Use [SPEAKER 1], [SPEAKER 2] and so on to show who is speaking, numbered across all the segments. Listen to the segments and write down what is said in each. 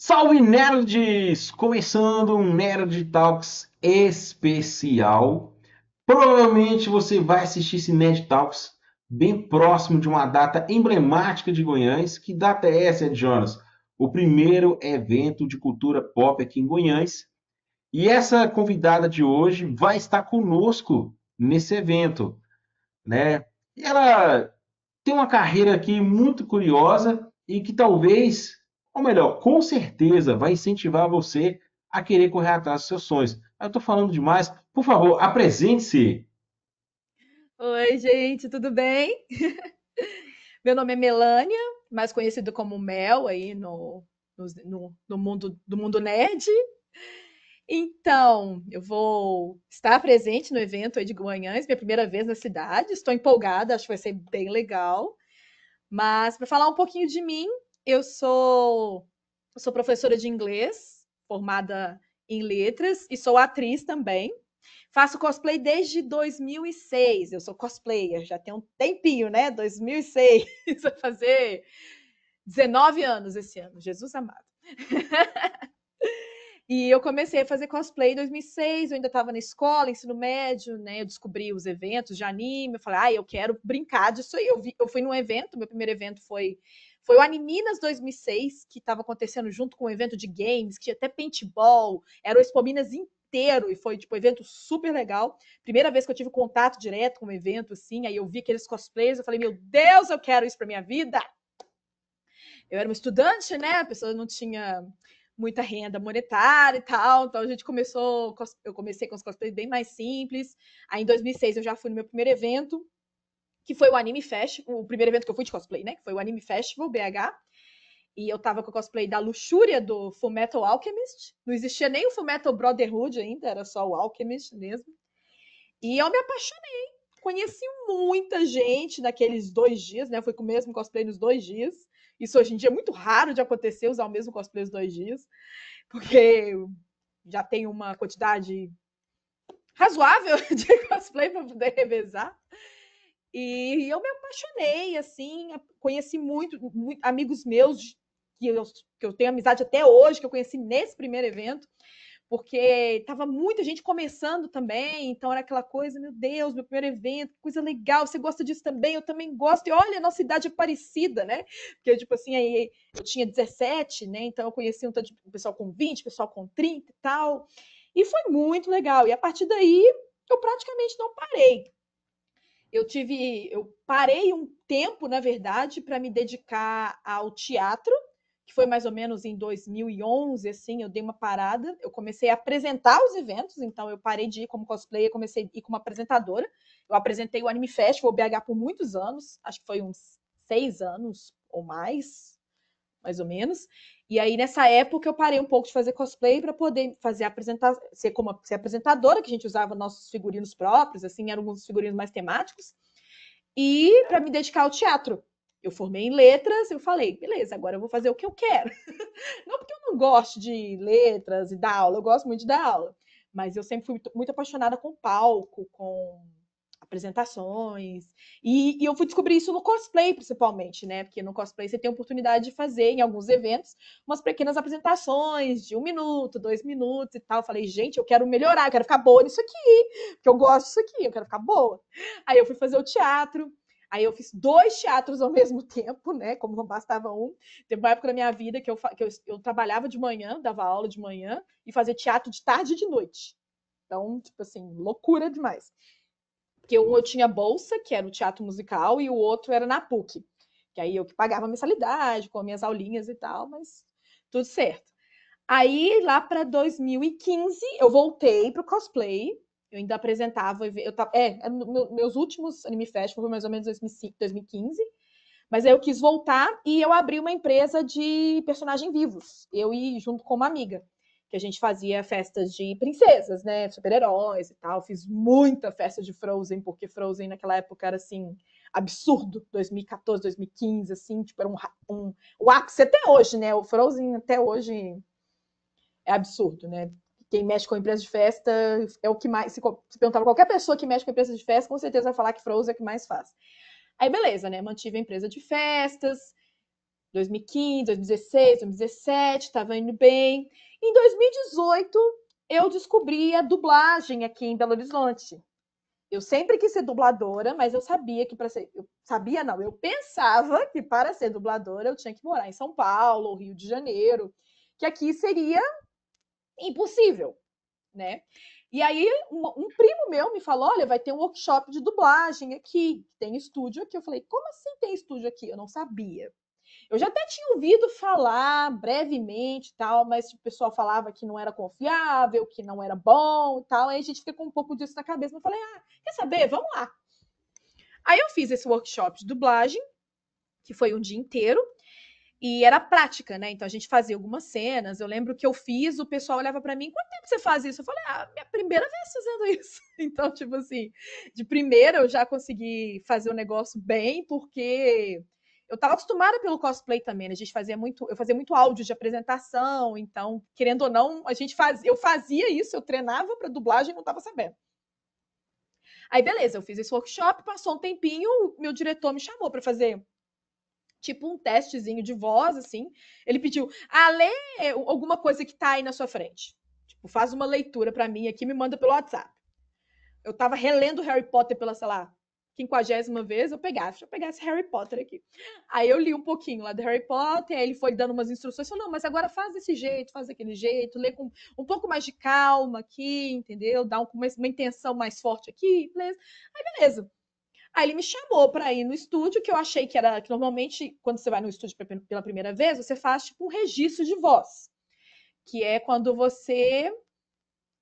[SPEAKER 1] Salve nerds! Começando um Nerd Talks especial. Provavelmente você vai assistir esse Nerd Talks bem próximo de uma data emblemática de Goiânia. Que data é essa, Ed Jonas? O primeiro evento de cultura pop aqui em Goiânia. E essa convidada de hoje vai estar conosco nesse evento, né? E ela tem uma carreira aqui muito curiosa e que talvez, ou melhor, com certeza vai incentivar você a querer correr atrás dos seus sonhos. Eu estou falando demais. Por favor, apresente-se.
[SPEAKER 2] Oi, gente, tudo bem? Meu nome é Melânia, mais conhecido como Mel aí no mundo nerd. Então, eu vou estar presente no evento aí de Guanhães, minha primeira vez na cidade. Estou empolgada, acho que vai ser bem legal. Mas para falar um pouquinho de mim, eu sou, eu sou professora de inglês, formada em letras e sou atriz também. Faço cosplay desde 2006. Eu sou cosplayer, já tem um tempinho, né? 2006. Vai fazer 19 anos esse ano, Jesus amado. E eu comecei a fazer cosplay em 2006. Eu ainda estava na escola, ensino médio, né? Eu descobri os eventos de anime. Eu falei, eu quero brincar disso aí. Eu fui num evento, meu primeiro evento foi o Animinas 2006, que estava acontecendo junto com um evento de games, que tinha até paintball, era o Expo Minas inteiro, e foi tipo um evento super legal. Primeira vez que eu tive contato direto com um evento assim, aí eu vi aqueles cosplays, eu falei, meu Deus, eu quero isso para minha vida. Eu era uma estudante, né? A pessoa não tinha muita renda monetária e tal, então a gente começou, eu comecei com os cosplays bem mais simples. Aí em 2006 eu já fui no meu primeiro evento, que foi o Anime Festival, o primeiro evento que eu fui de cosplay, né? Que foi o Anime Festival BH. E eu tava com o cosplay da Luxúria do Fullmetal Alchemist. Não existia nem o Fullmetal Brotherhood ainda, era só o Alchemist mesmo. E eu me apaixonei. Conheci muita gente naqueles 2 dias, né? Eu fui com o mesmo cosplay nos 2 dias. Isso hoje em dia é muito raro de acontecer, usar o mesmo cosplay nos 2 dias, porque já tem uma quantidade razoável de cosplay para poder revezar. E eu me apaixonei, assim, conheci muito amigos meus que eu tenho amizade até hoje, que eu conheci nesse primeiro evento, porque tava muita gente começando também, então era aquela coisa, meu Deus, meu primeiro evento, coisa legal, você gosta disso também, eu também gosto, e olha, a nossa idade é parecida, né? Porque, tipo assim, aí eu tinha 17, né? Então eu conheci um tanto de pessoal com 20, pessoal com 30 e tal, e foi muito legal, e a partir daí eu praticamente não parei. Eu parei um tempo, na verdade, para me dedicar ao teatro, que foi mais ou menos em 2011, assim, eu dei uma parada, eu comecei a apresentar os eventos, então eu parei de ir como cosplayer, comecei a ir como apresentadora. Eu apresentei o Anime Festival BH por muitos anos, acho que foi uns 6 anos ou mais ou menos. E aí, nessa época, eu parei um pouco de fazer cosplay para poder fazer ser apresentadora, que a gente usava nossos figurinos próprios, assim, eram alguns figurinos mais temáticos, e para me dedicar ao teatro. Eu formei em letras, eu falei, beleza, agora eu vou fazer o que eu quero. Não porque eu não gosto de letras e dar aula, eu gosto muito de dar aula, mas eu sempre fui muito apaixonada com palco, com apresentações. E eu fui descobrir isso no cosplay, principalmente, né? Porque no cosplay você tem a oportunidade de fazer, em alguns eventos, umas pequenas apresentações de 1 minuto, 2 minutos e tal. Eu falei, gente, eu quero melhorar, eu quero ficar boa nisso aqui, porque eu gosto disso aqui, eu quero ficar boa. Aí eu fui fazer o teatro. Aí eu fiz 2 teatros ao mesmo tempo, né? Como não bastava um. Teve uma época da minha vida que eu trabalhava de manhã, dava aula de manhã, e fazia teatro de tarde e de noite. Então, tipo assim, loucura demais. Porque um eu tinha bolsa, que era o teatro musical, e o outro era na PUC. Que aí eu que pagava a mensalidade, com as minhas aulinhas e tal, mas tudo certo. Aí, lá para 2015, eu voltei pro cosplay. Eu ainda apresentava. Meus últimos Anime Festival foi mais ou menos 2015. Mas aí eu quis voltar e eu abri uma empresa de personagens vivos. Eu e junto com uma amiga. Que a gente fazia festas de princesas, né? Super-heróis e tal. Fiz muita festa de Frozen, porque Frozen naquela época era assim, absurdo. 2014, 2015, assim, tipo, era o ápice até hoje, né? O Frozen até hoje é absurdo, né? Quem mexe com empresa de festa é o que mais. Se perguntar pra qualquer pessoa que mexe com empresa de festa, com certeza vai falar que Frozen é o que mais faz. Aí, beleza, né? Mantive a empresa de festas. 2015, 2016, 2017, estava indo bem. Em 2018, eu descobri a dublagem aqui em Belo Horizonte. Eu sempre quis ser dubladora, mas eu sabia que para ser. Eu sabia, não, eu pensava que para ser dubladora eu tinha que morar em São Paulo, ou Rio de Janeiro, que aqui seria impossível, né? E aí, um primo meu me falou: olha, vai ter um workshop de dublagem aqui, tem estúdio aqui. Eu falei: como assim tem estúdio aqui? Eu não sabia. Eu já até tinha ouvido falar brevemente e tal, mas o pessoal falava que não era confiável, que não era bom e tal. Aí a gente fica com um pouco disso na cabeça. Eu falei: quer saber? Vamos lá. Aí eu fiz esse workshop de dublagem, que foi um dia inteiro, e era prática, né? Então a gente fazia algumas cenas. Eu lembro que eu fiz, o pessoal olhava para mim: quanto tempo você faz isso? Eu falei: minha primeira vez fazendo isso. Então, tipo assim, de primeira eu já consegui fazer o negócio bem, porque eu estava acostumada pelo cosplay também, né? Eu fazia muito áudio de apresentação, então, querendo ou não, eu fazia isso, eu treinava para dublagem e não estava sabendo. Aí, beleza, eu fiz esse workshop, passou um tempinho, o meu diretor me chamou para fazer tipo um testezinho de voz, assim. Ele pediu: lê alguma coisa que tá aí na sua frente. Tipo, faz uma leitura para mim aqui, me manda pelo WhatsApp. Eu tava relendo Harry Potter pela, sei lá, 50ª vez, deixa eu pegar esse Harry Potter aqui. Aí eu li um pouquinho lá do Harry Potter, aí ele foi dando umas instruções, falou: não, mas agora faz desse jeito, faz daquele jeito, lê com um pouco mais de calma aqui, entendeu? Dá uma intenção mais forte aqui, beleza. Aí beleza. Aí ele me chamou para ir no estúdio, que eu achei que era que normalmente, quando você vai no estúdio pela primeira vez, você faz tipo um registro de voz, que é quando você.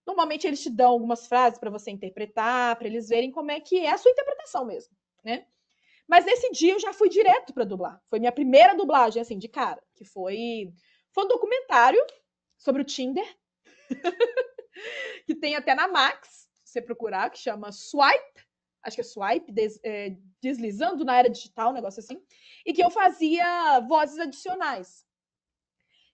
[SPEAKER 2] Normalmente eles te dão algumas frases para você interpretar, para eles verem como é que é a sua interpretação mesmo, né? Mas nesse dia eu já fui direto para dublar. Foi minha primeira dublagem, assim, de cara, que foi um documentário sobre o Tinder, que tem até na Max, se você procurar, que chama Swipe, acho que é Swipe, deslizando na era digital, um negócio assim, e que eu fazia vozes adicionais.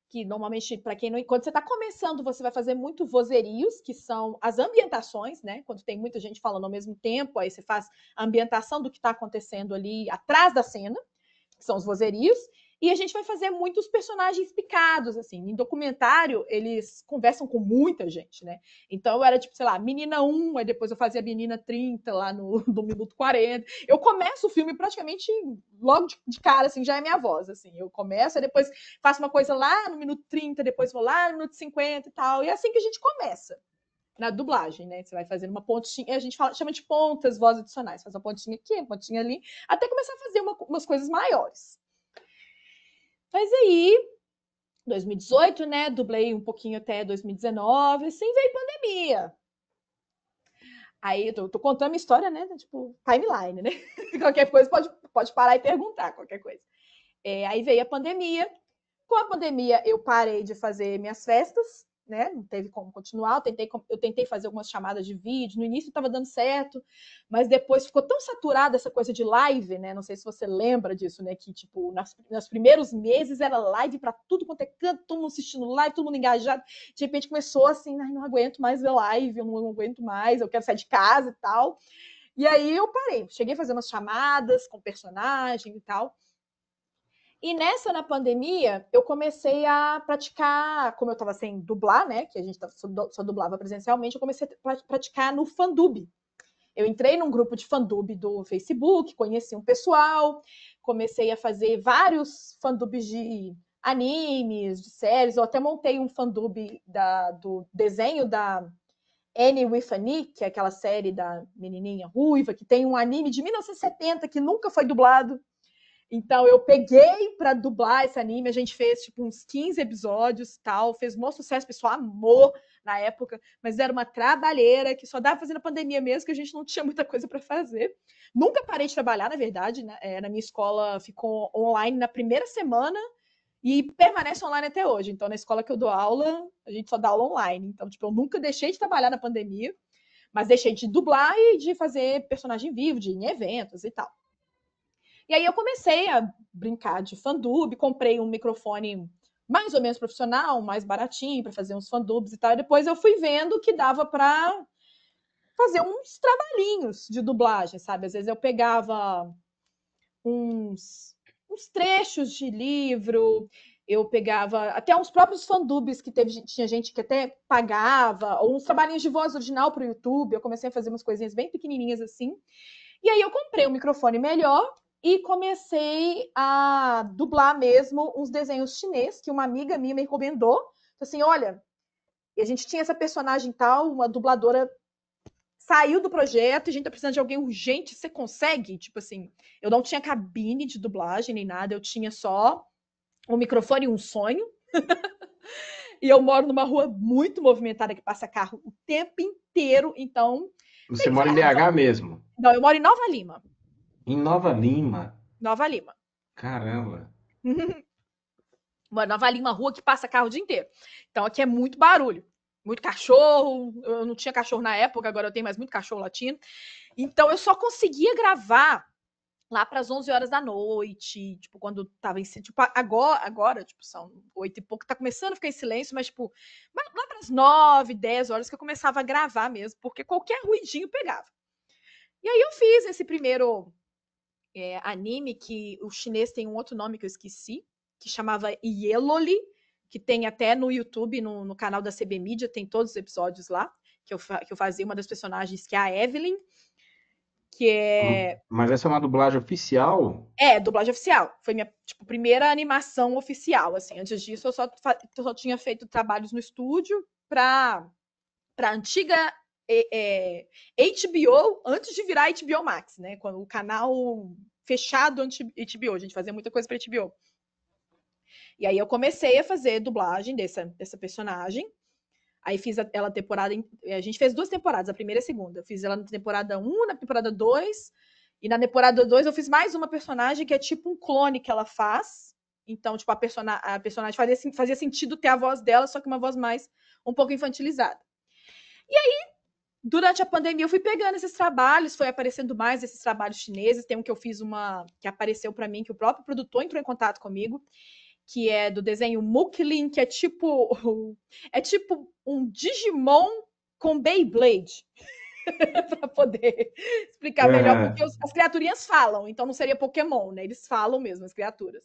[SPEAKER 2] Que normalmente, para quem não. Quando você está começando, você vai fazer muito vozerios, que são as ambientações, né? Quando tem muita gente falando ao mesmo tempo, aí você faz a ambientação do que está acontecendo ali atrás da cena, que são os vozerios. E a gente vai fazer muitos personagens picados, assim. Em documentário, eles conversam com muita gente, né? Então eu era tipo, sei lá, menina 1, aí depois eu fazia menina 30 lá no minuto 40. Eu começo o filme praticamente logo de cara, assim, já é minha voz, assim. Eu começo, aí depois faço uma coisa lá no minuto 30, depois vou lá no minuto 50 e tal. E é assim que a gente começa na dublagem, né? Você vai fazendo uma pontinha, a gente chama de pontas, vozes adicionais. Faz uma pontinha aqui, uma pontinha ali, até começar a fazer umas coisas maiores. Mas aí, 2018, né? Dublei um pouquinho até 2019, assim veio pandemia. Aí, eu tô contando minha história, né? Tipo, timeline, né? Qualquer coisa pode parar e perguntar, qualquer coisa. Aí veio a pandemia. Com a pandemia, eu parei de fazer minhas festas, né? Não teve como continuar. Eu tentei fazer algumas chamadas de vídeo. No início estava dando certo, mas depois ficou tão saturada essa coisa de live, né? Não sei se você lembra disso, né? Que, tipo, nos primeiros meses era live para tudo quanto é canto, todo mundo assistindo live, todo mundo engajado. De repente começou assim: não aguento mais ver live, eu não aguento mais, eu quero sair de casa e tal. E aí eu parei. Cheguei a fazer umas chamadas com personagem e tal. E nessa, na pandemia, eu comecei a praticar, como eu estava sem dublar, né? Que a gente só dublava presencialmente, eu comecei a praticar no Fandub. Eu entrei num grupo de Fandub do Facebook, conheci um pessoal, comecei a fazer vários Fandubs de animes, de séries. Eu até montei um Fandub do desenho da Annie with Annie, que é aquela série da menininha ruiva, que tem um anime de 1970 que nunca foi dublado. Então eu peguei para dublar esse anime, a gente fez tipo uns 15 episódios, tal, fez um sucesso, o pessoal amou na época, mas era uma trabalheira que só dava fazendo a pandemia mesmo, que a gente não tinha muita coisa para fazer. Nunca parei de trabalhar, na verdade, né? Na minha escola ficou online na primeira semana e permanece online até hoje. Então na escola que eu dou aula, a gente só dá aula online. Então, tipo, eu nunca deixei de trabalhar na pandemia, mas deixei de dublar e de fazer personagem vivo, de ir em eventos e tal. E aí eu comecei a brincar de fandub, comprei um microfone mais ou menos profissional, mais baratinho para fazer uns fandubs e tal. E depois eu fui vendo que dava para fazer uns trabalhinhos de dublagem, sabe? Às vezes eu pegava uns uns trechos de livro, eu pegava até uns próprios fandubs que tinha gente que até pagava, ou uns trabalhinhos de voz original para o YouTube. Eu comecei a fazer umas coisinhas bem pequenininhas assim. E aí eu comprei um microfone melhor e comecei a dublar mesmo uns desenhos chineses que uma amiga minha me recomendou. Assim, olha, a gente tinha essa personagem tal, uma dubladora saiu do projeto, a gente tá precisando de alguém urgente, você consegue? Tipo assim, eu não tinha cabine de dublagem nem nada, eu tinha só um microfone e um sonho. E eu moro numa rua muito movimentada que passa carro o tempo inteiro, então
[SPEAKER 1] Você
[SPEAKER 2] tem que
[SPEAKER 1] mora em
[SPEAKER 2] falar.
[SPEAKER 1] BH mesmo?
[SPEAKER 2] Não, eu moro em Nova Lima.
[SPEAKER 1] Em Nova Lima?
[SPEAKER 2] Nova Lima.
[SPEAKER 1] Caramba.
[SPEAKER 2] Moro em Nova Lima, rua que passa carro o dia inteiro. Então aqui é muito barulho. Muito cachorro. Eu não tinha cachorro na época, agora eu tenho mais muito cachorro latino. Então eu só conseguia gravar lá para as 11 horas da noite, tipo, quando tava em tipo, agora, tipo, são 8 e pouco, tá começando a ficar em silêncio, mas, tipo, lá para as 9, 10 horas que eu começava a gravar mesmo, porque qualquer ruidinho pegava. E aí eu fiz esse primeiro anime, que o chinês tem um outro nome que eu esqueci, que chamava Yeloli, que tem até no YouTube, no canal da CB Mídia, tem todos os episódios lá, que eu fazia uma das personagens, que é a Evelyn, que é
[SPEAKER 1] Mas essa é uma dublagem oficial?
[SPEAKER 2] dublagem oficial. Foi minha tipo, primeira animação oficial. Assim. Antes disso, eu só tinha feito trabalhos no estúdio para antiga HBO, antes de virar HBO Max, né? Quando o canal fechado antes HBO, a gente fazia muita coisa para HBO. E aí eu comecei a fazer dublagem dessa personagem. Aí fiz ela temporada. A gente fez 2 temporadas, a primeira e a segunda. Eu fiz ela na temporada 1, na temporada 2. E na temporada 2 eu fiz mais uma personagem que é tipo um clone que ela faz. Então, tipo, a personagem fazia sentido ter a voz dela, só que uma voz mais um pouco infantilizada. E aí, durante a pandemia, eu fui pegando esses trabalhos, foi aparecendo mais esses trabalhos chineses. Tem um que eu fiz que apareceu para mim, que o próprio produtor entrou em contato comigo, que é do desenho Mooklin, que é tipo um Digimon com Beyblade. Para poder explicar melhor, porque
[SPEAKER 1] Uhum.
[SPEAKER 2] as criaturinhas falam, então não seria Pokémon, né? Eles falam mesmo, as criaturas.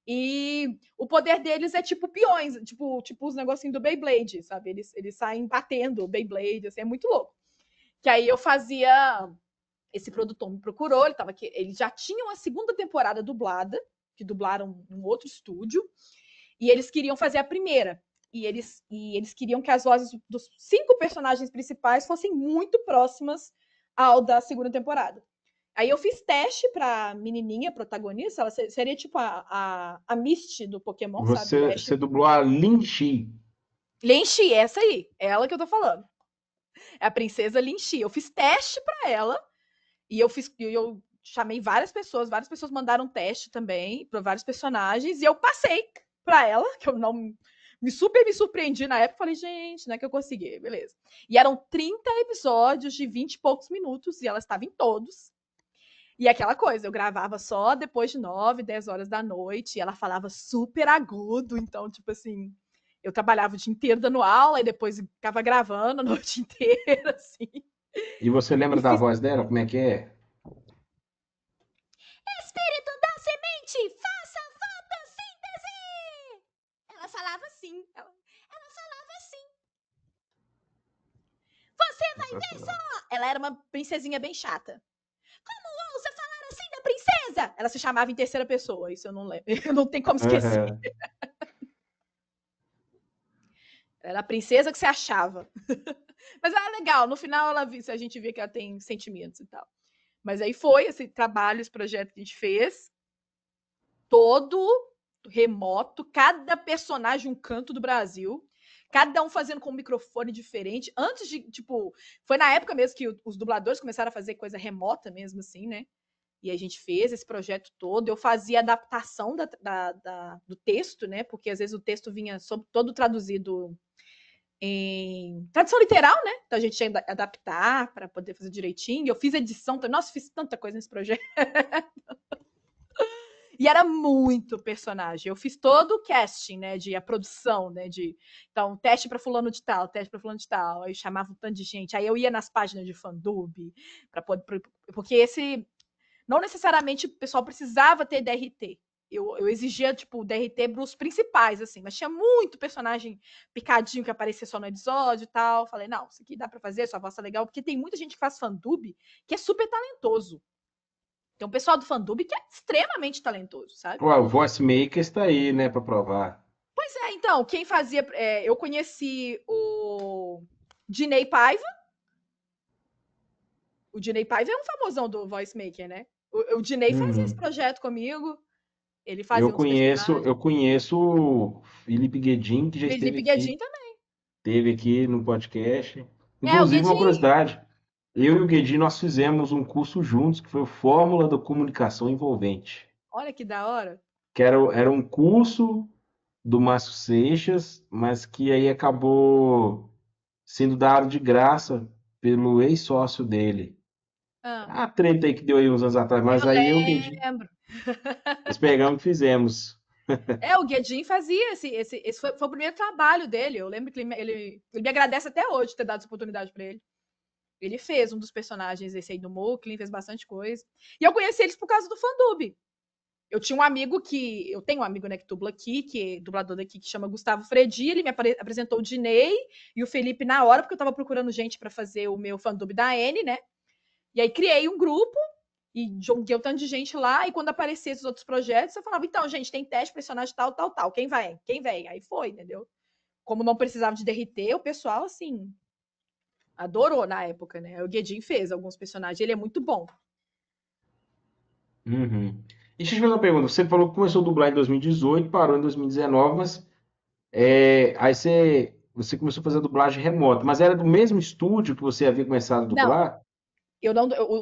[SPEAKER 2] E o poder deles é tipo peões, tipo os negocinhos do Beyblade, sabe? Eles saem batendo o Beyblade, assim, é muito louco. Que aí eu fazia. Esse produtor me procurou, ele tava aqui, eles já tinham a segunda temporada dublada, que dublaram um outro estúdio, e eles queriam fazer a primeira. E eles queriam que as vozes dos 5 personagens principais fossem muito próximas ao da segunda temporada. Aí eu fiz teste pra menininha protagonista, ela seria tipo a Misty do Pokémon, sabe? O Ash.
[SPEAKER 1] Você dublou a Lin Chi.
[SPEAKER 2] Linchi, essa aí, é ela que eu tô falando. É a princesa Linchi. Eu fiz teste pra ela e eu chamei várias pessoas mandaram teste também para vários personagens e eu passei para ela, que eu não me surpreendi na época, falei, gente, não é que eu consegui, beleza. E eram 30 episódios de 20 e poucos minutos e ela estava em todos. E aquela coisa, eu gravava só depois de 9, 10 horas da noite, e ela falava super agudo, então, tipo assim, eu trabalhava o dia inteiro dando aula e depois ficava gravando a noite inteira, assim.
[SPEAKER 1] E você lembra
[SPEAKER 2] E
[SPEAKER 1] da
[SPEAKER 2] fiz
[SPEAKER 1] voz dela? Como é que é?
[SPEAKER 2] espírito da semente, faça fotossíntese! Ela falava assim. Ela falava assim. Você vai ver
[SPEAKER 1] Sensacional.
[SPEAKER 2] só! Ela era uma princesinha bem chata. Como ousa falar assim da princesa? Ela se chamava em terceira pessoa, isso eu não lembro. Não tem como esquecer.
[SPEAKER 1] Uhum.
[SPEAKER 2] Ela era a princesa que você achava. Mas era legal, no final a gente vê que ela tem sentimentos e tal. Mas aí foi esse trabalho, esse projeto que a gente fez, todo remoto, cada personagem um canto do Brasil, cada um fazendo com um microfone diferente. Antes de, tipo, foi na época mesmo que os dubladores começaram a fazer coisa remota mesmo, assim, né? E a gente fez esse projeto todo. Eu fazia adaptação do texto, né? Porque às vezes o texto vinha todo traduzido em tradução literal, né? Então a gente tinha que adaptar para poder fazer direitinho. Eu fiz edição, nossa, fiz tanta coisa nesse projeto. E era muito personagem. Eu fiz todo o casting, né? De a produção, né? Então, teste para fulano de tal, teste para fulano de tal. Aí chamava um tanto de gente. Aí eu ia nas páginas de fandub para poder. Porque esse. Não necessariamente o pessoal precisava ter DRT. eu exigia, tipo, o DRT pros principais, assim, mas tinha muito personagem picadinho que aparecia só no episódio e tal. Falei, não, isso aqui dá pra fazer, sua voz tá legal, porque tem muita gente que faz fandub que é super talentoso. Tem um pessoal do fandub que é extremamente talentoso, sabe?
[SPEAKER 1] Ué, o Voice Maker está aí, né, para provar.
[SPEAKER 2] Pois é, então, quem fazia. Eu conheci o Dinei Paiva. O Dinei Paiva é um famosão do Voice Maker, né? O Dinei fazia esse
[SPEAKER 1] Uhum.
[SPEAKER 2] projeto comigo. Ele fazia
[SPEAKER 1] Eu
[SPEAKER 2] um dos
[SPEAKER 1] conheço,
[SPEAKER 2] personagens.
[SPEAKER 1] eu conheço o Felipe Guedin, que já
[SPEAKER 2] Felipe Guedin também.
[SPEAKER 1] esteve aqui no podcast.
[SPEAKER 2] É, o
[SPEAKER 1] Inclusive, uma
[SPEAKER 2] Guedin.
[SPEAKER 1] curiosidade, eu e o Guedin, nós fizemos um curso juntos, que foi o Fórmula da Comunicação Envolvente,
[SPEAKER 2] Olha que da hora.
[SPEAKER 1] que era um curso do Márcio Seixas, mas que aí acabou sendo dado de graça pelo ex-sócio dele.
[SPEAKER 2] Ah,
[SPEAKER 1] A treta aí que deu aí uns anos atrás, mas
[SPEAKER 2] eu
[SPEAKER 1] aí eu e o Guedin,
[SPEAKER 2] lembro.
[SPEAKER 1] nós pegamos e fizemos.
[SPEAKER 2] O Guedin fazia esse foi o primeiro trabalho dele. Eu lembro que ele me agradece até hoje ter dado essa oportunidade para ele. Ele fez um dos personagens esse aí do Mooklin, fez bastante coisa. E eu conheci eles por causa do Fandub. Eu tinha um amigo que. Eu tenho um amigo, né, que dubla aqui, que é dublador daqui, que chama Gustavo Fredi. Ele me apresentou o Dinei e o Felipe na hora, porque eu tava procurando gente para fazer o meu fandub da N, né? E aí criei um grupo e joguei um tanto de gente lá. E quando apareciam esses outros projetos, eu falava: então, gente, tem teste, personagem tal, tal, tal. Quem vai? Quem vem? Aí foi, entendeu? Como não precisava de DRT, o pessoal, assim, adorou na época, né? O Guedin fez alguns personagens, ele é muito bom.
[SPEAKER 1] Uhum. E deixa eu te fazer uma pergunta. Você falou que começou a dublar em 2018, parou em 2019, mas aí você começou a fazer a dublagem remota. Mas era do mesmo estúdio que você havia começado a
[SPEAKER 2] Não,
[SPEAKER 1] dublar?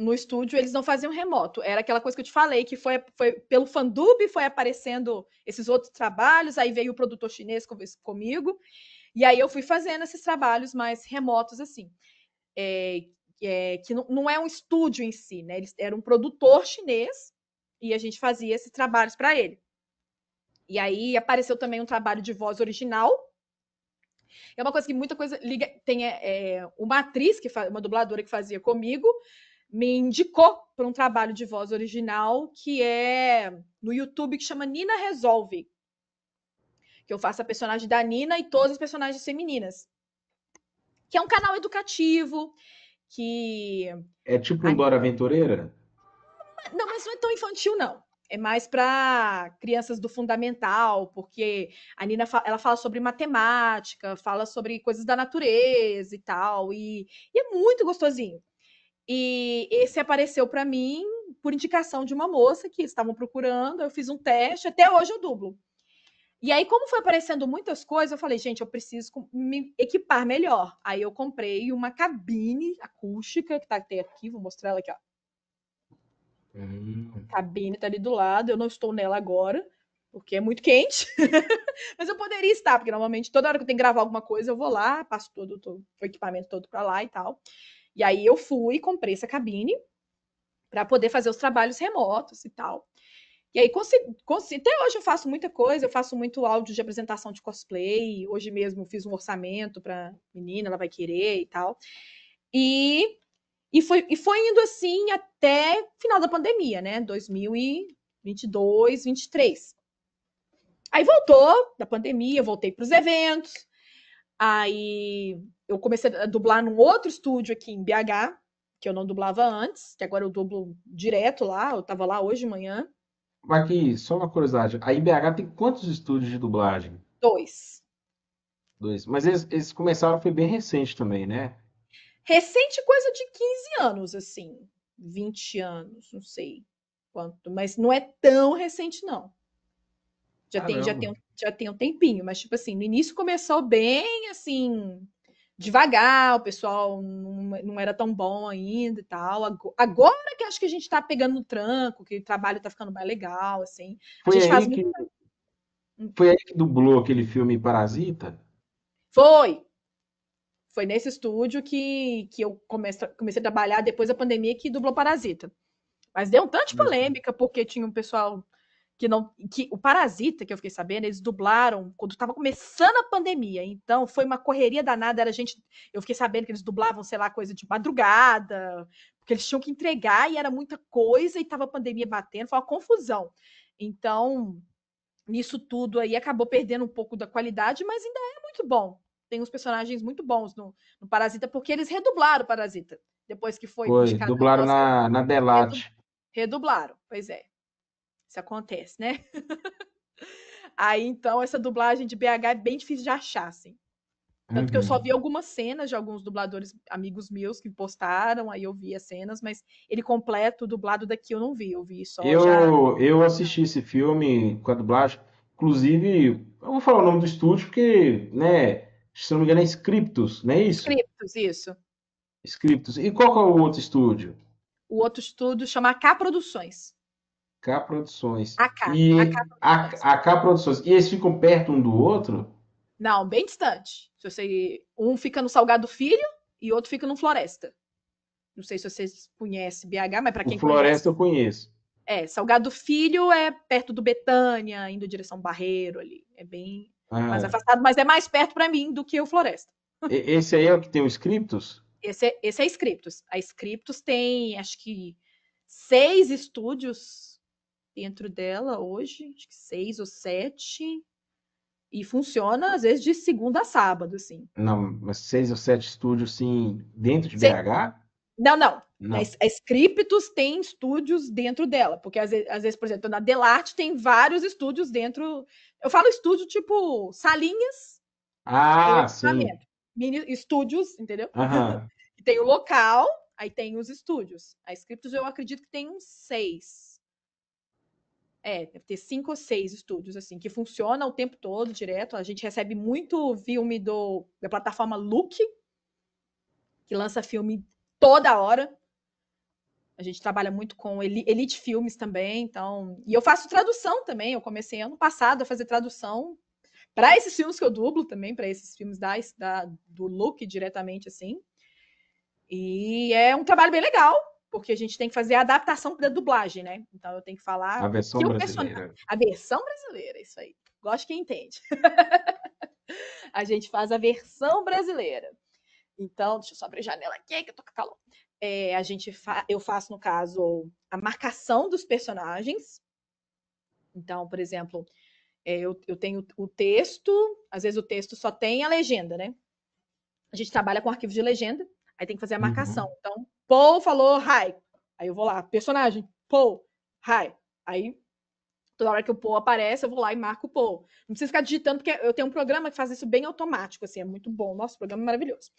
[SPEAKER 2] no estúdio eles não faziam remoto. Era aquela coisa que eu te falei, que foi pelo Fandub, foi aparecendo esses outros trabalhos, aí veio o produtor chinês conversar comigo, e aí eu fui fazendo esses trabalhos mais remotos, assim. É, que não é um estúdio em si, né? Eles era um produtor chinês e a gente fazia esses trabalhos para ele. E aí apareceu também um trabalho de voz original. É uma coisa que muita coisa liga. Tem uma atriz, uma dubladora que fazia comigo, me indicou para um trabalho de voz original que é no YouTube, que chama Nina Resolve. Que eu faço a personagem da Nina e todas as personagens femininas. Que é um canal educativo, que.
[SPEAKER 1] É tipo um Dora Aventureira?
[SPEAKER 2] Não, mas não é tão infantil, não. É mais para crianças do fundamental, porque a Nina ela fala sobre matemática, fala sobre coisas da natureza e tal, e é muito gostosinho. E esse apareceu para mim por indicação de uma moça que estavam procurando. Eu fiz um teste, até hoje eu dublo. E aí, como foi aparecendo muitas coisas, eu falei, gente, eu preciso me equipar melhor. Aí eu comprei uma cabine acústica, que tá até aqui, vou mostrar ela aqui, ó.
[SPEAKER 1] Hum.
[SPEAKER 2] Cabine tá ali do lado, eu não estou nela agora, porque é muito quente. Mas eu poderia estar, porque normalmente toda hora que eu tenho que gravar alguma coisa, eu vou lá, passo todo o equipamento todo para lá e tal. E aí eu fui e comprei essa cabine para poder fazer os trabalhos remotos e tal. E aí, até hoje eu faço muita coisa, eu faço muito áudio de apresentação de cosplay. Hoje mesmo fiz um orçamento para menina, ela vai querer e tal. E, foi indo assim até final da pandemia, né? 2022, 23. Aí voltou da pandemia, eu voltei para os eventos. Aí eu comecei a dublar num outro estúdio aqui em BH, que eu não dublava antes, que agora eu dublo direto lá, eu tava lá hoje de manhã.
[SPEAKER 1] Aqui, só uma curiosidade. A IBH tem quantos estúdios de dublagem?
[SPEAKER 2] Dois.
[SPEAKER 1] Dois. Mas eles começaram, foi bem recente também, né?
[SPEAKER 2] Recente, coisa de 15 anos, assim. 20 anos, não sei quanto, mas não é tão recente, não. Já tem, já tem,
[SPEAKER 1] Caramba.
[SPEAKER 2] um- já tem um tempinho, mas, tipo assim, no início começou bem, assim, devagar, o pessoal não era tão bom ainda e tal. Agora que acho que a gente tá pegando no tranco, que o trabalho tá ficando mais legal, assim. A
[SPEAKER 1] Foi
[SPEAKER 2] gente faz
[SPEAKER 1] aí
[SPEAKER 2] muito.
[SPEAKER 1] que, foi aí que dublou aquele filme Parasita?
[SPEAKER 2] Foi! Foi nesse estúdio que eu comecei a trabalhar depois da pandemia que dublou Parasita. Mas deu um tanto de polêmica, porque tinha um pessoal que não. Que o Parasita, que eu fiquei sabendo, eles dublaram quando estava começando a pandemia. Então foi uma correria danada. Era gente. Eu fiquei sabendo que eles dublavam, sei lá, coisa de madrugada, porque eles tinham que entregar e era muita coisa e tava a pandemia batendo, foi uma confusão. Então, nisso tudo aí, acabou perdendo um pouco da qualidade, mas ainda é muito bom. Tem uns personagens muito bons no Parasita, porque eles redublaram o Parasita. Depois que foi
[SPEAKER 1] Foi,
[SPEAKER 2] indicado ao
[SPEAKER 1] dublaram
[SPEAKER 2] Oscar,
[SPEAKER 1] na Delate.
[SPEAKER 2] redublaram. Pois é, isso acontece, né? Aí, então, essa dublagem de BH é bem difícil de achar, assim. Tanto que eu só
[SPEAKER 1] Uhum.
[SPEAKER 2] vi algumas cenas de alguns dubladores amigos meus que postaram, aí eu vi as cenas, mas ele completo, dublado daqui eu não vi, eu vi só já.
[SPEAKER 1] Eu assisti esse filme com a dublagem. Inclusive, eu vou falar o nome do estúdio porque, né, se não me engano é Scriptus, não é isso?
[SPEAKER 2] Scriptos, isso.
[SPEAKER 1] Scriptus. E qual que é o outro estúdio?
[SPEAKER 2] O outro estúdio chama AK Produções.
[SPEAKER 1] K Produções.
[SPEAKER 2] AK
[SPEAKER 1] E
[SPEAKER 2] Produções.
[SPEAKER 1] a K Produções. E eles ficam perto um do outro?
[SPEAKER 2] Não, bem distante. Se você, um fica no Salgado Filho e outro fica no Floresta. Não sei se vocês conhecem BH, mas para
[SPEAKER 1] O
[SPEAKER 2] quem conhece,
[SPEAKER 1] Floresta eu conheço.
[SPEAKER 2] Salgado Filho é perto do Betânia, indo em direção Barreiro ali. É bem mais
[SPEAKER 1] Ah,
[SPEAKER 2] afastado, mas é mais perto para mim do que o Floresta.
[SPEAKER 1] esse aí é o que tem o Scriptus?
[SPEAKER 2] Esse é a Scriptus. A Scriptus tem, acho que, 6 estúdios dentro dela hoje, acho que 6 ou 7, e funciona, às vezes, de segunda a sábado, assim.
[SPEAKER 1] Não, mas 6 ou 7 estúdios, sim, dentro de BH?
[SPEAKER 2] Não, não.
[SPEAKER 1] Não.
[SPEAKER 2] A Scriptus tem estúdios dentro dela, porque às vezes, por exemplo, na Delarte tem vários estúdios dentro. Eu falo estúdio tipo salinhas, tem
[SPEAKER 1] Ah, sim.
[SPEAKER 2] equipamento, mini estúdios, entendeu?
[SPEAKER 1] Aham.
[SPEAKER 2] Tem o local, aí tem os estúdios. A Scriptus eu acredito que tem uns 6. Deve ter 5 ou 6 estúdios, assim, que funciona o tempo todo, direto. A gente recebe muito filme da plataforma Look, que lança filme toda hora. A gente trabalha muito com Elite Filmes também, então. E eu faço tradução também. Eu comecei ano passado a fazer tradução para esses filmes que eu dublo também, para esses filmes do Look diretamente, assim. E é um trabalho bem legal, porque a gente tem que fazer a adaptação da dublagem, né? Então eu tenho que
[SPEAKER 1] A
[SPEAKER 2] falar o
[SPEAKER 1] versão
[SPEAKER 2] que o personagem.
[SPEAKER 1] brasileira.
[SPEAKER 2] A versão brasileira, isso aí. Gosto quem entende. A gente faz a versão brasileira. Então, deixa eu só abrir a janela aqui, que eu tô com calor. Eu faço, no caso, a marcação dos personagens. Então, por exemplo, eu tenho o texto, às vezes o texto só tem a legenda, né? A gente trabalha com arquivo de legenda, aí tem que fazer a marcação.
[SPEAKER 1] Uhum.
[SPEAKER 2] Então, Paul falou hi. Aí eu vou lá, personagem, Paul, hi. Aí, toda hora que o Paul aparece, eu vou lá e marco o Paul. Não precisa ficar digitando, porque eu tenho um programa que faz isso bem automático, assim, é muito bom. Nosso programa é maravilhoso.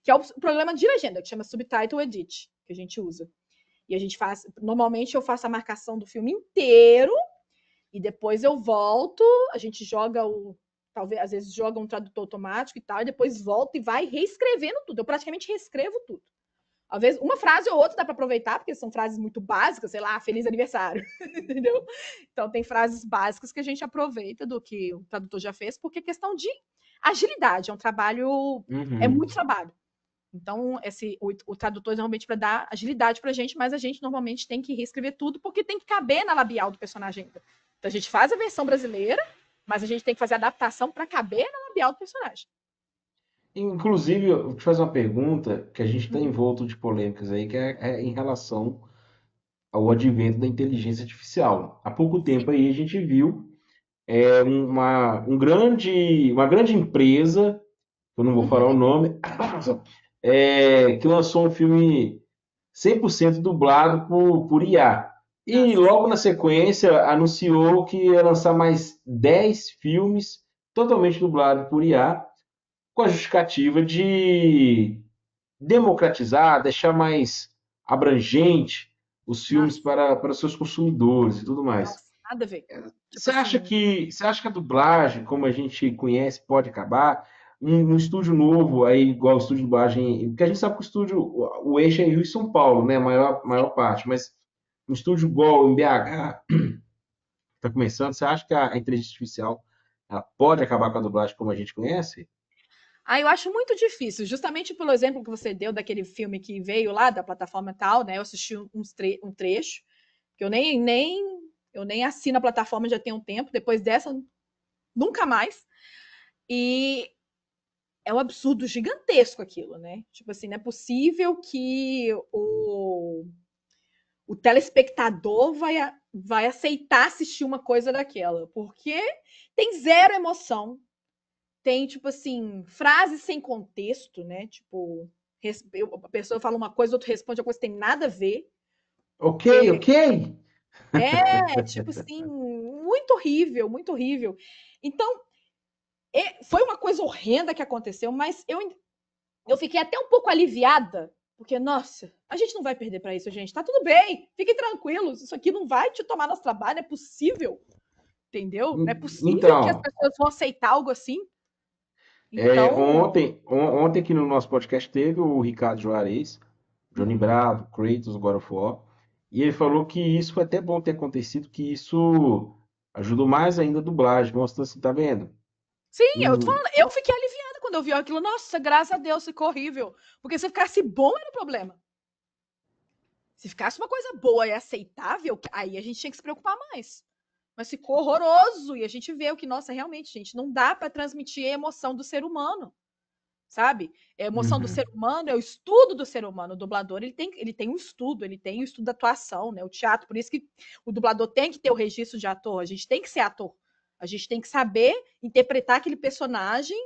[SPEAKER 2] Que é o programa de legenda, que chama Subtitle Edit, que a gente usa. E a gente faz, normalmente eu faço a marcação do filme inteiro, e depois eu volto, a gente joga talvez às vezes joga um tradutor automático e tal, e depois volta e vai reescrevendo tudo. Eu praticamente reescrevo tudo. Às vezes, uma frase ou outra dá para aproveitar, porque são frases muito básicas, sei lá, feliz aniversário, entendeu? Então, tem frases básicas que a gente aproveita do que o tradutor já fez, porque é questão de agilidade, é um trabalho, é
[SPEAKER 1] Uhum.
[SPEAKER 2] muito trabalho. Então, o tradutor normalmente para dar agilidade para a gente, mas a gente normalmente tem que reescrever tudo, porque tem que caber na labial do personagem ainda. Então, a gente faz a versão brasileira, mas a gente tem que fazer a adaptação para caber na labial do personagem.
[SPEAKER 1] Inclusive, eu vou te fazer uma pergunta que a gente está
[SPEAKER 2] Uhum.
[SPEAKER 1] envolto de polêmicas aí, que é em relação ao advento da inteligência artificial. Há pouco
[SPEAKER 2] Sim.
[SPEAKER 1] tempo aí a gente viu uma grande empresa, eu não vou falar o
[SPEAKER 2] Uhum.
[SPEAKER 1] nome, que lançou um filme 100% dublado por IA. E
[SPEAKER 2] Nossa.
[SPEAKER 1] logo na sequência anunciou que ia lançar mais 10 filmes totalmente dublados por IA, com a justificativa de democratizar, deixar mais abrangente os filmes
[SPEAKER 2] Nossa.
[SPEAKER 1] para seus consumidores e tudo mais.
[SPEAKER 2] Nossa. Nada a ver. Tipo
[SPEAKER 1] Você acha
[SPEAKER 2] assim.
[SPEAKER 1] que a dublagem, como a gente conhece, pode acabar? Um estúdio novo, aí, igual o estúdio de dublagem, porque a gente sabe que o estúdio, o eixo é Rio e São Paulo, né? Maior parte, mas um estúdio igual em BH, está começando, você acha que a inteligência artificial ela pode acabar com a dublagem como a gente conhece?
[SPEAKER 2] Eu acho muito difícil, justamente pelo exemplo que você deu daquele filme que veio lá da plataforma tal, né? Eu assisti um trecho, que eu nem assino a plataforma já tem um tempo, depois dessa, nunca mais. E é um absurdo gigantesco aquilo, né? Tipo assim, não é possível que o telespectador vai aceitar assistir uma coisa daquela, porque tem zero emoção, tem, tipo assim, frases sem contexto, né? Tipo, a pessoa fala uma coisa, o outro responde uma coisa que tem nada a ver.
[SPEAKER 1] Ok,
[SPEAKER 2] É,
[SPEAKER 1] ok.
[SPEAKER 2] tipo assim, muito horrível, muito horrível. Então, foi uma coisa horrenda que aconteceu, mas eu fiquei até um pouco aliviada, porque, nossa, a gente não vai perder para isso, gente. Tá tudo bem, fiquem tranquilos, isso aqui não vai te tomar nosso trabalho, é possível, entendeu? Não é possível que as
[SPEAKER 1] Então,
[SPEAKER 2] pessoas vão aceitar algo assim. Então,
[SPEAKER 1] ontem aqui no nosso podcast teve o Ricardo Juarez, Johnny
[SPEAKER 2] uhum.
[SPEAKER 1] Bravo, Kratos, God of War, e ele falou que isso foi até bom ter acontecido, que isso ajudou mais ainda a dublagem, mostrando assim, tá vendo?
[SPEAKER 2] Sim, eu tô
[SPEAKER 1] Hum,
[SPEAKER 2] falando, eu fiquei aliviada quando eu vi aquilo. Nossa, graças a Deus, ficou horrível. Porque se ficasse bom, era problema. Se ficasse uma coisa boa e aceitável, aí a gente tinha que se preocupar mais. Mas ficou horroroso e a gente vê o que, nossa, realmente, gente, não dá para transmitir a emoção do ser humano, sabe? A emoção do
[SPEAKER 1] uhum,
[SPEAKER 2] ser humano é o estudo do ser humano. O dublador, ele tem um estudo, ele tem o estudo da atuação, né? O teatro, por isso que o dublador tem que ter o registro de ator, a gente tem que ser ator. A gente tem que saber interpretar aquele personagem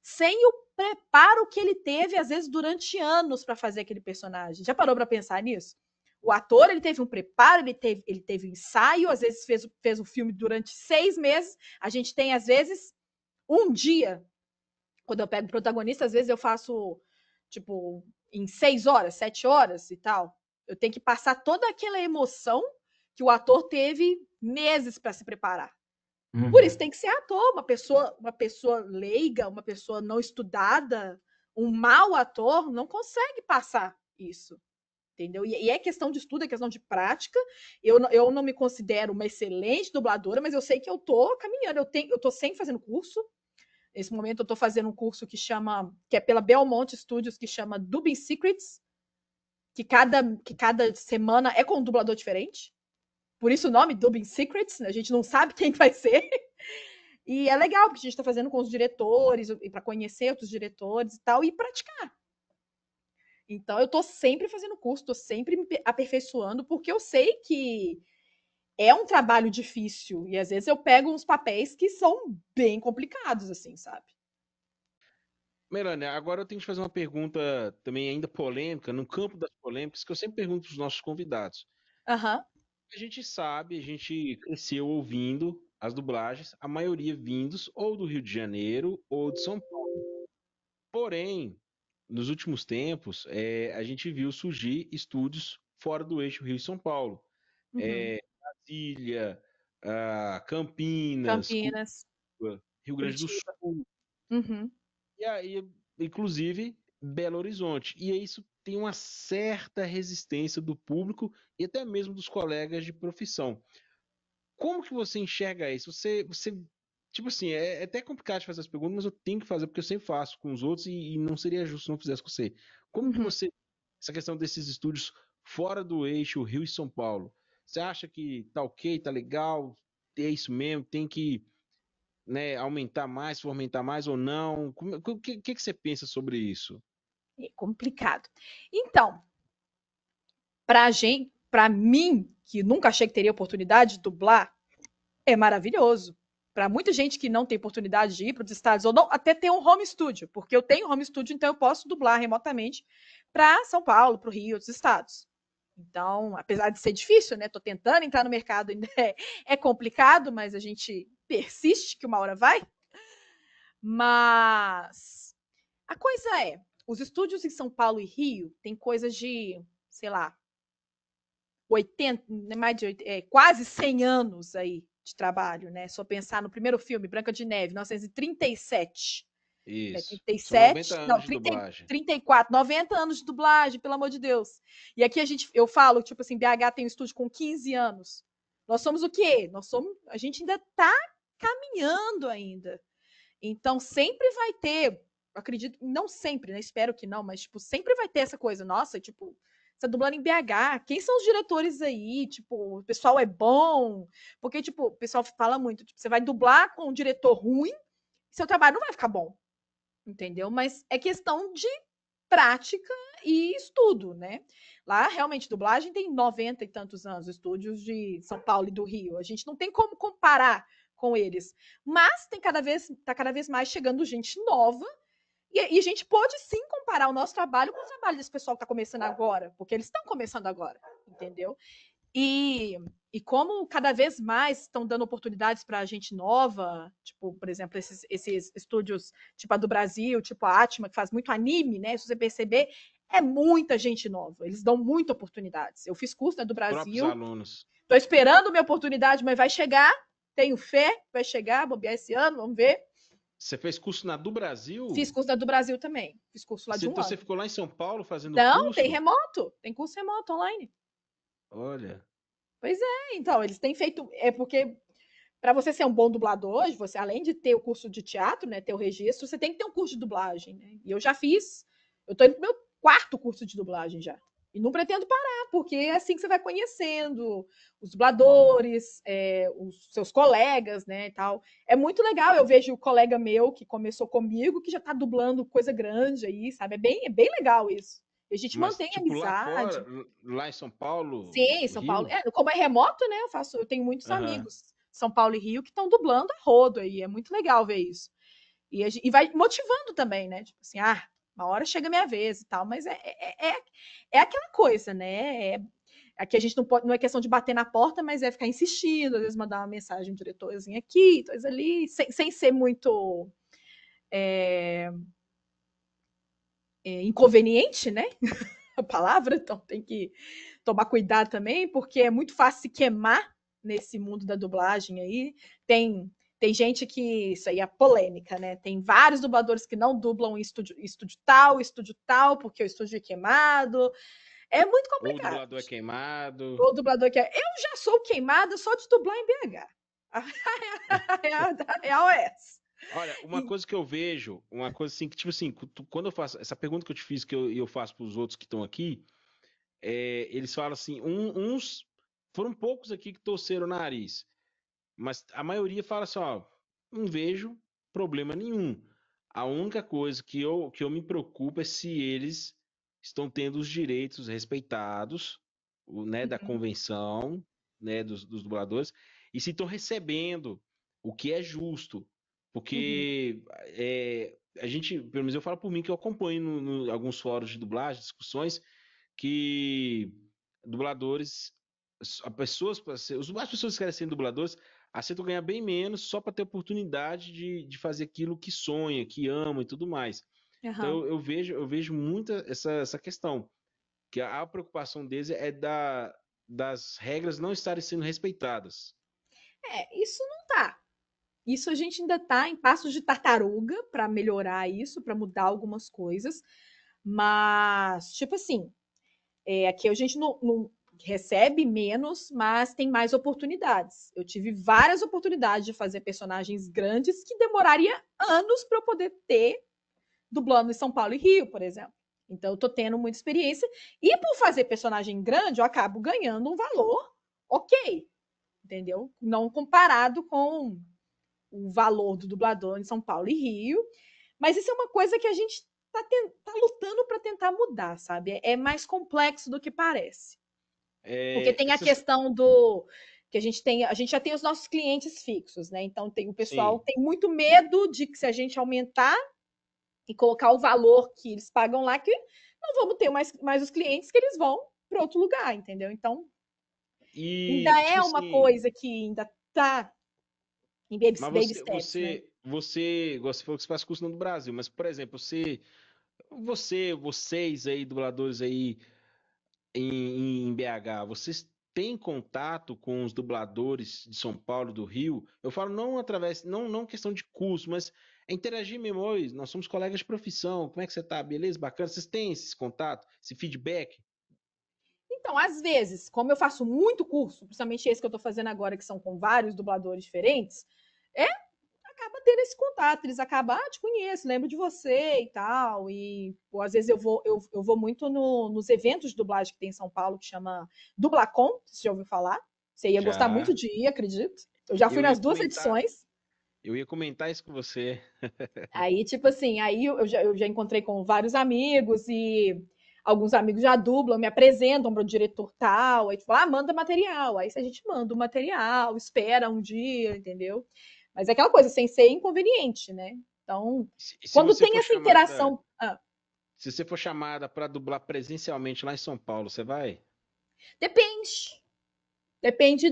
[SPEAKER 2] sem o preparo que ele teve, às vezes, durante anos para fazer aquele personagem. Já parou para pensar nisso? O ator, ele teve um preparo, ele teve um ensaio, às vezes fez um filme durante 6 meses. A gente tem, às vezes, um dia. Quando eu pego o protagonista, às vezes eu faço, tipo, em 6 horas, 7 horas e tal. Eu tenho que passar toda aquela emoção que o ator teve meses para se preparar. Por isso
[SPEAKER 1] uhum.
[SPEAKER 2] tem que ser ator, uma pessoa leiga, uma pessoa não estudada, um mau ator não consegue passar isso, entendeu? E é questão de estudo, é questão de prática. Eu não me considero uma excelente dubladora, mas eu sei que eu tô caminhando. Eu tô sempre fazendo curso. Nesse momento eu tô fazendo um curso que é pela Belmont Studios, que chama Dubbing Secrets, que cada semana é com um dublador diferente. Por isso o nome, Dubbing Secrets, né? A gente não sabe quem vai ser. E é legal, porque a gente está fazendo com os diretores, e para conhecer outros diretores e tal, e praticar. Então, eu estou sempre fazendo curso, estou sempre me aperfeiçoando, porque eu sei que é um trabalho difícil. E às vezes eu pego uns papéis que são bem complicados, assim, sabe?
[SPEAKER 1] Melania, agora eu tenho que te fazer uma pergunta também ainda polêmica, no campo das polêmicas, que eu sempre pergunto para os nossos convidados.
[SPEAKER 2] Aham.
[SPEAKER 1] A gente sabe, a gente cresceu ouvindo as dublagens, a maioria vindos ou do Rio de Janeiro ou de São Paulo. Porém, nos últimos tempos, a gente viu surgir estúdios fora do eixo Rio e São Paulo.
[SPEAKER 2] Uhum.
[SPEAKER 1] Brasília, Campinas,
[SPEAKER 2] Campinas,
[SPEAKER 1] Curitiba, Rio Grande do
[SPEAKER 2] Curitiba.
[SPEAKER 1] Sul,
[SPEAKER 2] Uhum.
[SPEAKER 1] e aí, inclusive, Belo Horizonte. E aí isso tem uma certa resistência do público e até mesmo dos colegas de profissão. Como que você enxerga isso? Tipo assim, é até complicado de fazer as perguntas, mas eu tenho que fazer porque eu sempre faço com os outros e não seria justo se não fizesse com você. Como que
[SPEAKER 2] Uhum.
[SPEAKER 1] você, essa questão desses estúdios fora do eixo Rio e São Paulo, você acha que tá ok, tá legal, é isso mesmo, tem que, né, aumentar mais, se for aumentar mais ou não? O que você pensa sobre isso?
[SPEAKER 2] É complicado. Então, pra gente, pra mim, que nunca achei que teria oportunidade de dublar, é maravilhoso. Para muita gente que não tem oportunidade de ir para os estados, ou não, até ter um home studio, porque eu tenho home studio, então eu posso dublar remotamente para São Paulo, para o Rio, outros estados. Então, apesar de ser difícil, né? Tô tentando entrar no mercado, ainda é complicado, mas a gente persiste que uma hora vai. Mas a coisa é, os estúdios em São Paulo e Rio tem coisas de, sei lá, 80, mais de, quase 100 anos aí de trabalho, né? Só pensar no primeiro filme, Branca de Neve, 1937. Né?
[SPEAKER 1] Isso. São 90
[SPEAKER 2] 37,
[SPEAKER 1] anos
[SPEAKER 2] não,
[SPEAKER 1] de
[SPEAKER 2] 30,
[SPEAKER 1] dublagem.
[SPEAKER 2] 34, 90 anos de dublagem, pelo amor de Deus. E aqui eu falo, tipo assim, BH tem um estúdio com 15 anos. Nós somos o quê? A gente ainda está caminhando ainda. Então sempre vai ter, acredito, não sempre, né? Espero que não, mas tipo, sempre vai ter essa coisa, nossa, tipo, você tá dublando em BH, quem são os diretores aí? Tipo, o pessoal é bom? Porque, tipo, o pessoal fala muito, tipo, você vai dublar com um diretor ruim, seu trabalho não vai ficar bom, entendeu? Mas é questão de prática e estudo, né? Lá, realmente, dublagem tem 90 e tantos anos, estúdios de São Paulo e do Rio. A gente não tem como comparar com eles. Mas tá cada vez mais chegando gente nova. E a gente pode sim comparar o nosso trabalho com o trabalho desse pessoal que está começando agora, porque eles estão começando agora, entendeu? E, e como cada vez mais estão dando oportunidades para gente nova, tipo, por exemplo, esses estúdios tipo a do Brasil, tipo a Atma, que faz muito anime, né? Se você perceber, é muita gente nova. Eles dão muitas oportunidades. Eu fiz curso, né, do
[SPEAKER 1] Próprios
[SPEAKER 2] Brasil,
[SPEAKER 1] alunos.
[SPEAKER 2] estou esperando minha oportunidade, mas vai chegar. Tenho fé, vai chegar, bobear esse ano, vamos ver.
[SPEAKER 1] Você fez curso na do Brasil?
[SPEAKER 2] Fiz curso da do Brasil também. Fiz curso lá de um
[SPEAKER 1] Então você
[SPEAKER 2] ano.
[SPEAKER 1] ficou lá em São Paulo fazendo
[SPEAKER 2] Não, tem
[SPEAKER 1] curso?
[SPEAKER 2] remoto. Tem curso remoto online.
[SPEAKER 1] Olha.
[SPEAKER 2] Pois é, então, eles têm feito. É porque, para você ser um bom dublador, hoje, você, além de ter o curso de teatro, né, ter o registro, você tem que ter um curso de dublagem, né? E eu já fiz. Eu tô indo pro meu quarto curso de dublagem já. E não pretendo parar, porque é assim que você vai conhecendo os dubladores, os seus colegas, né, e tal. É muito legal, eu vejo o colega meu que começou comigo, que já tá dublando coisa grande aí, sabe? É bem legal isso. E a gente
[SPEAKER 1] Mas,
[SPEAKER 2] mantém
[SPEAKER 1] tipo, lá fora,
[SPEAKER 2] amizade.
[SPEAKER 1] lá em São Paulo,
[SPEAKER 2] Sim, São Paulo.
[SPEAKER 1] Rio?
[SPEAKER 2] Como é remoto, né? Eu tenho muitos
[SPEAKER 1] Aham.
[SPEAKER 2] amigos, São Paulo e Rio, que estão dublando a rodo aí. É muito legal ver isso. E vai motivando também, né? Tipo assim, uma hora chega a minha vez e tal, mas é aquela coisa, né? Aqui a gente não pode, não é questão de bater na porta, mas é ficar insistindo, às vezes mandar uma mensagem, um diretorzinho aqui, coisa ali, sem ser muito inconveniente, né? A palavra, então tem que tomar cuidado também, porque é muito fácil se queimar nesse mundo da dublagem aí. Tem gente que, isso aí é polêmica, né? Tem vários dubladores que não dublam em estúdio tal, porque o estúdio é queimado. É muito
[SPEAKER 1] Ou o
[SPEAKER 2] complicado.
[SPEAKER 1] dublador é queimado.
[SPEAKER 2] O dublador que é. Eu já sou queimada só de dublar em BH. A real é essa.
[SPEAKER 1] Olha, uma
[SPEAKER 2] E,
[SPEAKER 1] coisa que eu vejo, uma coisa assim, que tipo assim, quando eu faço, essa pergunta que eu te fiz, que eu faço para os outros que estão aqui, eles falam assim, uns, foram poucos aqui que torceram o nariz, mas a maioria fala assim, ó, não vejo problema nenhum. A única coisa que eu me preocupo é se eles estão tendo os direitos respeitados, né, da
[SPEAKER 2] uhum,
[SPEAKER 1] convenção, né, dos dubladores, e se estão recebendo o que é justo.
[SPEAKER 2] uhum,
[SPEAKER 1] Porque a gente, pelo menos eu falo por mim, que eu acompanho alguns fóruns de dublagem, discussões, que dubladores, as pessoas que querem ser dubladores aceitam ganhar bem menos só para ter oportunidade de fazer aquilo que sonha, que ama e tudo mais.
[SPEAKER 2] uhum.
[SPEAKER 1] Então eu vejo muito essa questão, que a preocupação deles é das regras não estarem sendo respeitadas.
[SPEAKER 2] Isso não tá. Isso a gente ainda está em passos de tartaruga para melhorar isso, para mudar algumas coisas. Mas, tipo assim, aqui a gente não recebe menos, mas tem mais oportunidades. Eu tive várias oportunidades de fazer personagens grandes que demoraria anos para eu poder ter dublando em São Paulo e Rio, por exemplo. Então, eu tô tendo muita experiência. E por fazer personagem grande, eu acabo ganhando um valor ok, entendeu? Não comparado com o valor do dublador em São Paulo e Rio. Mas isso é uma coisa que a gente tá lutando para tentar mudar, sabe? É mais complexo do que parece. Porque tem a
[SPEAKER 1] Essas,
[SPEAKER 2] questão do que a gente já tem os nossos clientes fixos, né? Então tem o pessoal
[SPEAKER 1] sim.
[SPEAKER 2] tem muito medo de que se a gente aumentar e colocar o valor que eles pagam lá, que não vamos ter mais os clientes que eles vão para outro lugar, entendeu? Então ainda
[SPEAKER 1] E, tipo
[SPEAKER 2] é uma
[SPEAKER 1] assim,
[SPEAKER 2] coisa que ainda tá em baby,
[SPEAKER 1] mas
[SPEAKER 2] baby
[SPEAKER 1] você,
[SPEAKER 2] steps, né?
[SPEAKER 1] você, você, você falou que você faz curso no Brasil, mas, por exemplo, vocês aí, dubladores aí em BH, vocês têm contato com os dubladores de São Paulo, do Rio? Eu falo não através, não questão de curso, mas é interagir mesmo. Oi, nós somos colegas de profissão, como é que você tá? Beleza? Bacana? Vocês têm esse contato, esse feedback?
[SPEAKER 2] Então, às vezes, como eu faço muito curso, principalmente esse que eu estou fazendo agora, que são com vários dubladores diferentes, é acaba tendo esse contato, eles acabam, te conheço, lembro de você e tal. E pô, às vezes eu vou muito nos eventos de dublagem que tem em São Paulo, que chama Dublacon, você já ouviu falar? Você ia gostar muito
[SPEAKER 1] Já.
[SPEAKER 2] de ir, acredito. Eu já fui
[SPEAKER 1] Eu ia
[SPEAKER 2] nas duas
[SPEAKER 1] comentar,
[SPEAKER 2] edições.
[SPEAKER 1] eu ia comentar isso com você.
[SPEAKER 2] Aí, tipo assim, aí eu já encontrei com vários amigos e alguns amigos já dublam, me apresentam para o diretor tal, aí tipo, manda material. Aí a gente manda o material, espera um dia, entendeu? Mas é aquela coisa, sem ser inconveniente, né? Então,
[SPEAKER 3] Se
[SPEAKER 2] quando
[SPEAKER 3] você
[SPEAKER 2] tem
[SPEAKER 3] for
[SPEAKER 2] essa
[SPEAKER 3] chamada,
[SPEAKER 2] interação.
[SPEAKER 3] se você for chamada para dublar presencialmente lá em São Paulo, você vai?
[SPEAKER 2] Depende. Depende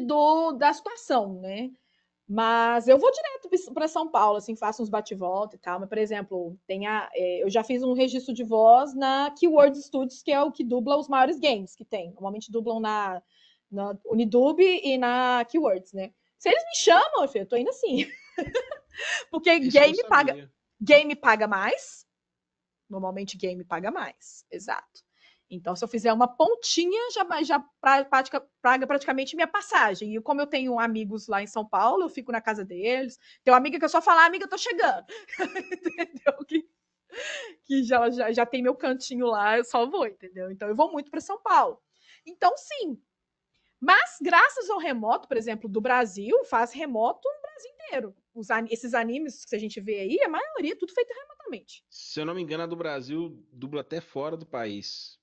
[SPEAKER 2] da situação, né? Mas eu vou direto para São Paulo, assim, faço uns bate-volta e tal. Mas, por exemplo, eu já fiz um registro de voz na Keywords Studios, que é o que dubla os maiores games que tem. Normalmente dublam na Unidub e na Keywords, né? Se eles me chamam, eu tô indo assim. Porque
[SPEAKER 3] Isso que eu sabia.
[SPEAKER 2] game paga mais. Normalmente game paga mais, exato. Então, se eu fizer uma pontinha, já paga praticamente minha passagem. E como eu tenho amigos lá em São Paulo, eu fico na casa deles. Tem uma amiga que eu só falar, amiga, eu tô chegando. Entendeu? Que já tem meu cantinho lá, eu só vou, entendeu? Então, eu vou muito para São Paulo. Então, sim. Mas, graças ao remoto, por exemplo, do Brasil, faz remoto no Brasil inteiro. Esses animes que a gente vê aí, a maioria é tudo feito remotamente.
[SPEAKER 3] Se eu não me engano, a do Brasil dubla até fora do país.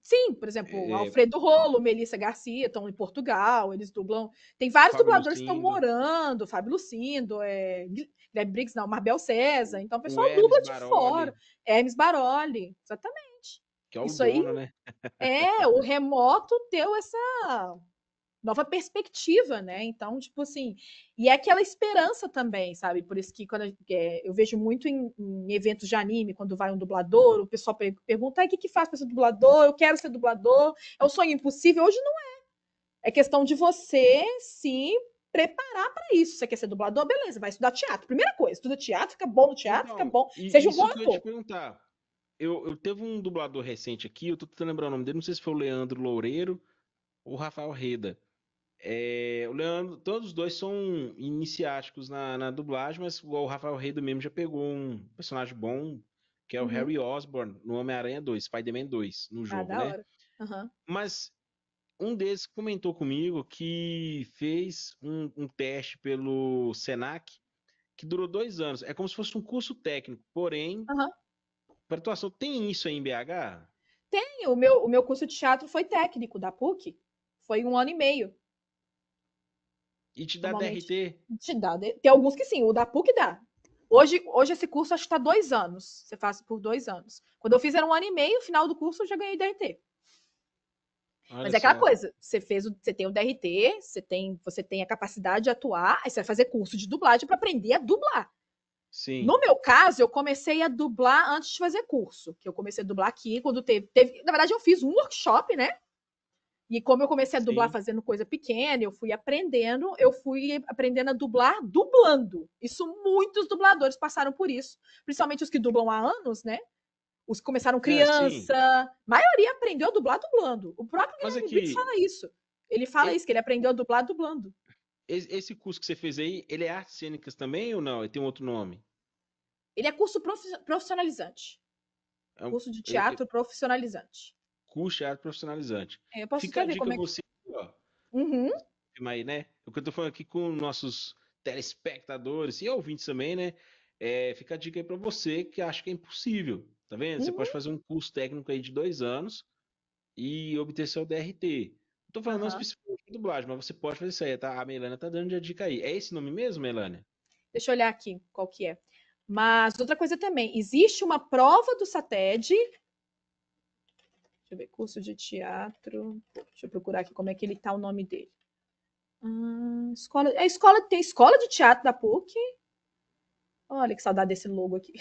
[SPEAKER 2] Sim, por exemplo,
[SPEAKER 3] É,
[SPEAKER 2] Alfredo Rolo, Melissa Garcia estão em Portugal, eles dublam. Tem vários
[SPEAKER 3] Fábio
[SPEAKER 2] dubladores que estão
[SPEAKER 3] Lucindo,
[SPEAKER 2] morando, Fábio Lucindo, Guilherme Briggs, não, Marbel César. Então o
[SPEAKER 3] o
[SPEAKER 2] pessoal
[SPEAKER 3] Hermes
[SPEAKER 2] dubla de fora.
[SPEAKER 3] Baroli,
[SPEAKER 2] Hermes Baroli, exatamente.
[SPEAKER 3] que é o
[SPEAKER 2] Isso aí
[SPEAKER 3] dono, né?
[SPEAKER 2] o remoto deu essa nova perspectiva, né? Então, tipo assim, e é aquela esperança também, sabe? Por isso que quando eu vejo muito em eventos de anime, quando vai um dublador, o pessoal pergunta: o que faz para ser dublador? Eu quero ser dublador, é um sonho impossível. Hoje não é. É questão de você se preparar para isso. Você quer ser dublador? Beleza, vai estudar teatro. Primeira coisa, estuda teatro, fica bom no teatro, fica
[SPEAKER 3] Então,
[SPEAKER 2] bom,
[SPEAKER 3] e
[SPEAKER 2] seja um bom
[SPEAKER 3] isso que eu ia te
[SPEAKER 2] ator.
[SPEAKER 3] perguntar. Eu teve um dublador recente aqui, eu tô tentando lembrar o nome dele, não sei se foi o Leandro Loureiro ou o Rafael Reda. O Leandro, todos os dois são iniciáticos na dublagem, mas o Rafael Reda mesmo já pegou um personagem bom, que é o
[SPEAKER 2] Uhum.
[SPEAKER 3] Harry Osborn, no Homem-Aranha 2, Spider-Man 2, no jogo,
[SPEAKER 2] Da
[SPEAKER 3] né?
[SPEAKER 2] hora. Uhum.
[SPEAKER 3] Mas um deles comentou comigo que fez um teste pelo Senac, que durou 2 anos. É como se fosse um curso técnico, porém,
[SPEAKER 2] Uhum.
[SPEAKER 3] para atuação, tem isso aí em BH?
[SPEAKER 2] Tem, o meu curso de teatro foi técnico da PUC, foi 1 ano e meio.
[SPEAKER 3] E te dá
[SPEAKER 2] Normalmente
[SPEAKER 3] DRT?
[SPEAKER 2] te dá. Tem alguns que sim, o da PUC dá. Hoje esse curso acho que está 2 anos. Você faz por 2 anos. Quando eu fiz era 1 ano e meio, no final do curso eu já ganhei DRT.
[SPEAKER 3] Olha
[SPEAKER 2] Mas é aquela
[SPEAKER 3] só.
[SPEAKER 2] coisa, você tem o DRT, você tem a capacidade de atuar, aí você vai fazer curso de dublagem para aprender a dublar.
[SPEAKER 3] Sim.
[SPEAKER 2] No meu caso, eu comecei a dublar antes de fazer curso, que eu comecei a dublar aqui quando teve, na verdade eu fiz um workshop, né? E como eu comecei a dublar
[SPEAKER 3] Sim.
[SPEAKER 2] fazendo coisa pequena, eu fui aprendendo a dublar dublando. Isso muitos dubladores passaram por isso, principalmente os que dublam há anos, né? Os que começaram
[SPEAKER 3] Sim.
[SPEAKER 2] criança, a maioria aprendeu a dublar dublando. O próprio
[SPEAKER 3] Mas
[SPEAKER 2] Guilherme Briggs
[SPEAKER 3] aqui,
[SPEAKER 2] fala isso. Ele fala
[SPEAKER 3] e-
[SPEAKER 2] isso, que ele aprendeu a dublar dublando.
[SPEAKER 3] esse curso que você fez aí, ele é artes cênicas também ou não? Ele tem um outro nome?
[SPEAKER 2] Ele é curso profissionalizante.
[SPEAKER 3] É um,
[SPEAKER 2] Curso de teatro profissionalizante.
[SPEAKER 3] curso de arte profissionalizante.
[SPEAKER 2] Eu posso
[SPEAKER 3] Fica a
[SPEAKER 2] escrever
[SPEAKER 3] dica
[SPEAKER 2] como é que.
[SPEAKER 3] você, ó,
[SPEAKER 2] Uhum,
[SPEAKER 3] firma aí, né? O que eu tô falando aqui com nossos telespectadores e ouvintes também, né? Fica a dica aí pra você que acha que é impossível. Tá vendo? Você pode
[SPEAKER 2] uhum,
[SPEAKER 3] fazer um curso técnico aí de 2 anos e obter seu DRT. Não tô falando não
[SPEAKER 2] uhum.
[SPEAKER 3] especificamente de dublagem, mas você pode fazer isso aí, tá? A Melânia tá dando a dica aí. É esse nome mesmo, Melânia?
[SPEAKER 2] Deixa eu olhar aqui qual que é. Mas outra coisa também, existe uma prova do SATED. Deixa eu ver, curso de teatro. Deixa eu procurar aqui como é que ele tá o nome dele. Tem escola de teatro da PUC. Olha que saudade desse logo aqui.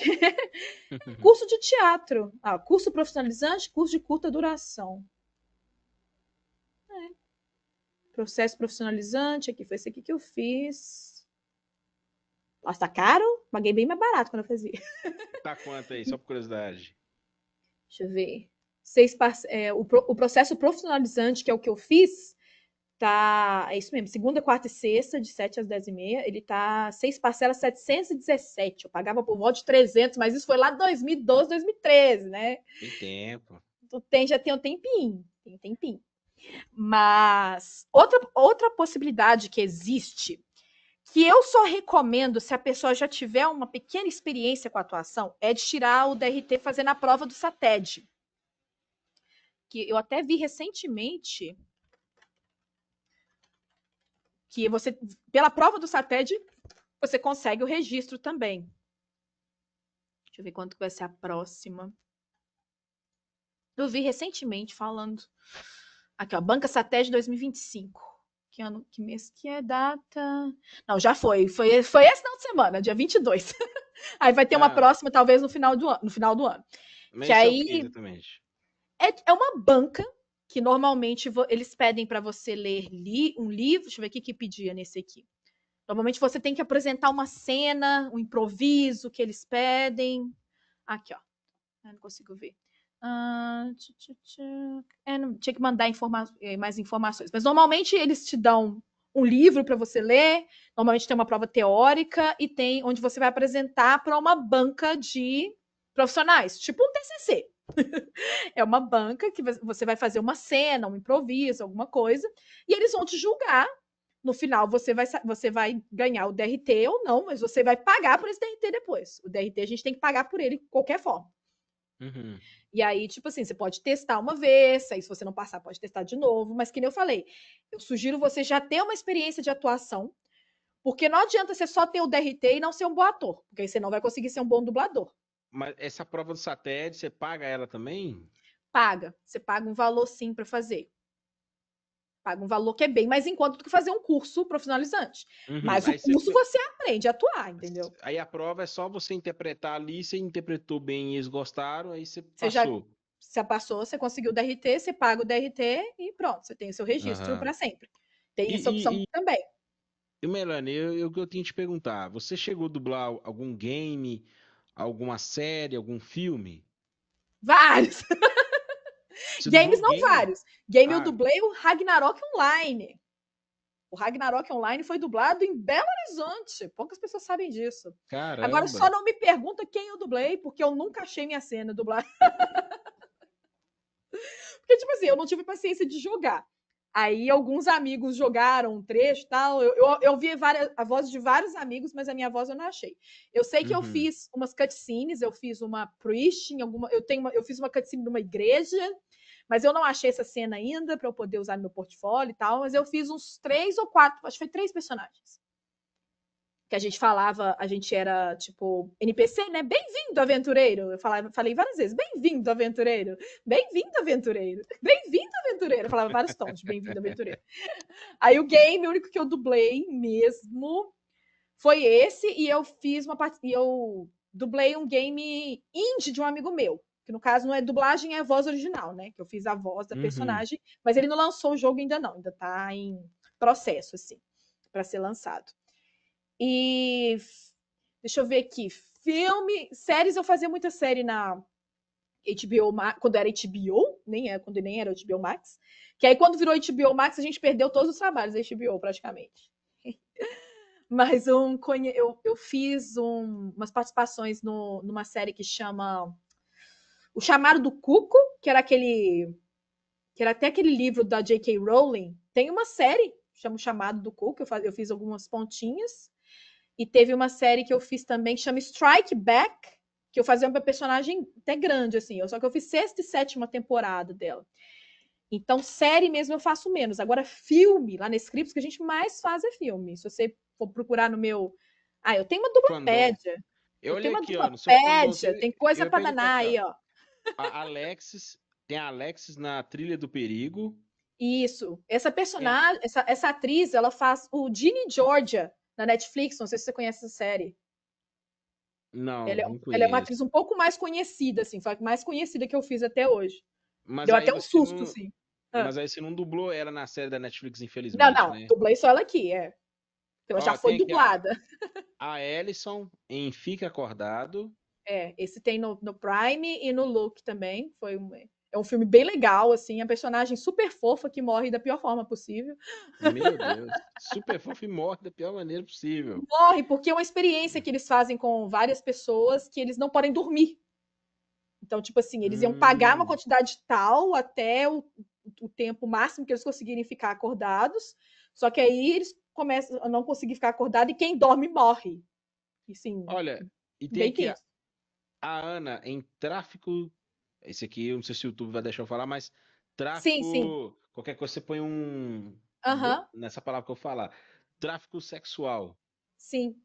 [SPEAKER 2] Curso de teatro. Curso profissionalizante, curso de curta duração. Processo profissionalizante, aqui foi esse aqui que eu fiz. Nossa, tá caro? Paguei bem mais barato quando eu fazia.
[SPEAKER 3] Tá quanto aí, só por curiosidade?
[SPEAKER 2] Deixa eu ver. O processo profissionalizante, que é o que eu fiz, tá. É isso mesmo, segunda, quarta e sexta, de 7 às 10h30. Ele tá 6 parcelas, 717. Eu pagava por volta de 300, mas isso foi lá em 2012, 2013, né?
[SPEAKER 3] Tem tempo.
[SPEAKER 2] Então, já tem um tempinho. Tem um tempinho. Mas outra possibilidade que existe, que eu só recomendo se a pessoa já tiver uma pequena experiência com a atuação, é de tirar o DRT fazendo a prova do SATED. que eu até vi recentemente que você, pela prova do SATED, você consegue o registro também. Deixa eu ver quanto vai ser a próxima. Eu vi recentemente falando. Aqui, ó, Banca SATED 2025. Que ano, que mês que é data? Não, já foi. Foi esse final de semana, dia 22. Aí vai ter uma
[SPEAKER 3] Ah,
[SPEAKER 2] próxima, talvez no final do ano.
[SPEAKER 3] mas
[SPEAKER 2] Que
[SPEAKER 3] isso é o que
[SPEAKER 2] aí
[SPEAKER 3] exatamente?
[SPEAKER 2] é uma banca que normalmente eles pedem para você ler um livro. Deixa eu ver o que pedia nesse aqui. Normalmente você tem que apresentar uma cena, um improviso que eles pedem. Aqui, ó. Eu não consigo ver. Tinha que mandar mais informações. Mas normalmente eles te dão um livro para você ler. Normalmente tem uma prova teórica e tem onde você vai apresentar para uma banca de profissionais, tipo um TCC. É uma banca que você vai fazer uma cena, um improviso, alguma coisa, e eles vão te julgar. No final, você vai ganhar o DRT ou não, mas você vai pagar por esse DRT depois. O DRT a gente tem que pagar por ele de qualquer forma.
[SPEAKER 3] Uhum.
[SPEAKER 2] E aí, tipo assim, você pode testar uma vez, aí se você não passar, pode testar de novo, mas que nem eu falei, eu sugiro você já ter uma experiência de atuação, porque não adianta você só ter o DRT e não ser um bom ator, porque aí você não vai conseguir ser um bom dublador.
[SPEAKER 3] Mas essa prova do SATED, você paga ela também?
[SPEAKER 2] Você paga um valor sim para fazer. Paga um valor que é bem mais em conta do que fazer um curso profissionalizante.
[SPEAKER 3] Uhum.
[SPEAKER 2] Mas o curso você aprende a atuar, entendeu?
[SPEAKER 3] Aí a prova é só você interpretar ali, você interpretou bem e eles gostaram, aí você
[SPEAKER 2] Você já
[SPEAKER 3] passou.
[SPEAKER 2] se passou, você conseguiu o DRT, você paga o DRT e pronto, você tem o seu registro
[SPEAKER 3] Aham.
[SPEAKER 2] para sempre. Tem
[SPEAKER 3] E,
[SPEAKER 2] essa opção também.
[SPEAKER 3] Melanie, eu tinha que te perguntar, você chegou a dublar algum game, alguma série, algum filme?
[SPEAKER 2] Vários!
[SPEAKER 3] Você dublou
[SPEAKER 2] Games não
[SPEAKER 3] game?
[SPEAKER 2] vários. Game eu
[SPEAKER 3] Ah,
[SPEAKER 2] dublei o Ragnarok Online. O Ragnarok Online foi dublado em Belo Horizonte. Poucas pessoas sabem disso. Agora
[SPEAKER 3] caramba.
[SPEAKER 2] só não me pergunta quem eu dublei, porque eu nunca achei minha cena dublar. Porque, tipo assim, eu não tive paciência de jogar. Aí alguns amigos jogaram um trecho e tal. Eu vi a voz de vários amigos, mas a minha voz eu não achei. Eu sei que eu
[SPEAKER 3] Uhum.
[SPEAKER 2] fiz umas cutscenes, eu fiz uma priest em alguma. Eu fiz uma cutscene numa igreja, mas eu não achei essa cena ainda para eu poder usar no meu portfólio e tal. Mas eu fiz uns 3 ou 4, acho que foi 3 personagens que a gente falava, a gente era tipo NPC, né? Bem-vindo, aventureiro. Falei várias vezes: bem-vindo, aventureiro. Bem-vindo, aventureiro. Bem-vindo, aventureiro. Eu falava vários tons de bem-vindo, aventureiro. Aí o game, o único que eu dublei mesmo foi esse, e eu fiz uma parte. E eu dublei um game indie de um amigo meu. Que no caso não é dublagem, é a voz original, né? Que eu fiz a voz da
[SPEAKER 3] Uhum.
[SPEAKER 2] personagem, mas ele não lançou o jogo ainda não, ainda tá em processo, assim, para ser lançado. E deixa eu ver aqui. Séries, eu fazia muita série na HBO Max, quando era HBO, quando nem era HBO Max. Que aí quando virou HBO Max, a gente perdeu todos os trabalhos da HBO, praticamente. Mas eu fiz umas participações numa série que chama O Chamado do Cuco, que era até aquele livro da J.K. Rowling. Tem uma série, chama O Chamado do Cuco, eu fiz algumas pontinhas. E teve uma série que eu fiz também que chama Strike Back, que eu fazia uma personagem até grande, assim. Só que eu fiz 6ª e 7ª temporada dela. Então, série mesmo eu faço menos. Agora, filme, lá na Scripps, que a gente mais faz é filme. Se você for procurar no meu. Eu tenho uma
[SPEAKER 3] Fandom.
[SPEAKER 2] dupapédia.
[SPEAKER 3] Eu
[SPEAKER 2] Eu tenho
[SPEAKER 3] olhei
[SPEAKER 2] uma
[SPEAKER 3] aqui, ó, no seu fandom,
[SPEAKER 2] dupapédia. Tem
[SPEAKER 3] eu
[SPEAKER 2] coisa
[SPEAKER 3] ia
[SPEAKER 2] pra
[SPEAKER 3] perguntar
[SPEAKER 2] danar
[SPEAKER 3] aqui, ó.
[SPEAKER 2] aí, ó.
[SPEAKER 3] A Alexis, tem a Alexis na Trilha do Perigo.
[SPEAKER 2] Isso. Essa
[SPEAKER 3] Tem a...
[SPEAKER 2] personagem, essa atriz, ela faz o Ginny Georgia na Netflix. Não sei se você conhece essa série.
[SPEAKER 3] Não,
[SPEAKER 2] Ela é,
[SPEAKER 3] não
[SPEAKER 2] ela é uma atriz
[SPEAKER 3] conheço.
[SPEAKER 2] um pouco mais conhecida, assim, foi a mais conhecida que eu fiz até hoje.
[SPEAKER 3] Mas
[SPEAKER 2] Deu
[SPEAKER 3] aí
[SPEAKER 2] até um
[SPEAKER 3] você
[SPEAKER 2] susto,
[SPEAKER 3] não.
[SPEAKER 2] assim. Ah.
[SPEAKER 3] Mas aí você não dublou ela na série da Netflix,
[SPEAKER 2] Não,
[SPEAKER 3] infelizmente,
[SPEAKER 2] não,
[SPEAKER 3] né?
[SPEAKER 2] dublei só ela aqui, é. Ela já
[SPEAKER 3] Ó,
[SPEAKER 2] foi
[SPEAKER 3] tem aqui
[SPEAKER 2] dublada.
[SPEAKER 3] a Ellison em Fique Acordado.
[SPEAKER 2] Esse tem no Prime e no Look também. É um filme bem legal, assim, a personagem super fofa que morre da pior forma possível.
[SPEAKER 3] Meu Deus. Super fofo e morre da pior maneira possível.
[SPEAKER 2] Morre porque é uma experiência que eles fazem com várias pessoas que eles não podem dormir. Então, tipo assim, eles iam pagar uma
[SPEAKER 3] Hum,
[SPEAKER 2] quantidade tal até o tempo máximo que eles conseguirem ficar acordados. Só que aí eles começam a não conseguir ficar acordado e quem dorme morre. E sim,
[SPEAKER 3] olha, e tem
[SPEAKER 2] bem
[SPEAKER 3] aqui
[SPEAKER 2] tenso.
[SPEAKER 3] a Ana em Tráfico. Esse aqui, eu não sei se o YouTube vai deixar eu falar, mas
[SPEAKER 2] Sim, sim.
[SPEAKER 3] Tráfico. Qualquer coisa você põe um.
[SPEAKER 2] Aham,
[SPEAKER 3] Nessa palavra que eu vou falar. Tráfico sexual.
[SPEAKER 2] sim.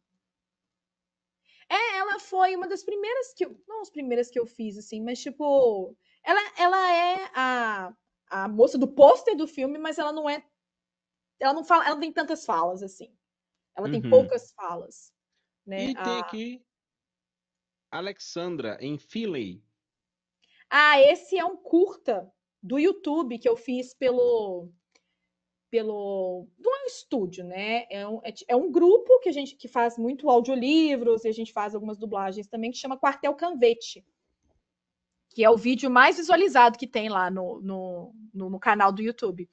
[SPEAKER 2] É, ela foi uma das primeiras que eu, não as primeiras que eu fiz, assim, mas tipo, ela é a moça do pôster do filme, mas ela não é, ela não fala, ela não tem tantas falas, assim. Ela tem
[SPEAKER 3] Uhum.
[SPEAKER 2] poucas falas, né?
[SPEAKER 3] E tem aqui Alexandra, em Philly.
[SPEAKER 2] Esse é um curta do YouTube que eu fiz não é um estúdio, né? É um grupo que a gente que faz muito audiolivros e a gente faz algumas dublagens também, que chama Quartel Canvete, que é o vídeo mais visualizado que tem lá no canal do YouTube.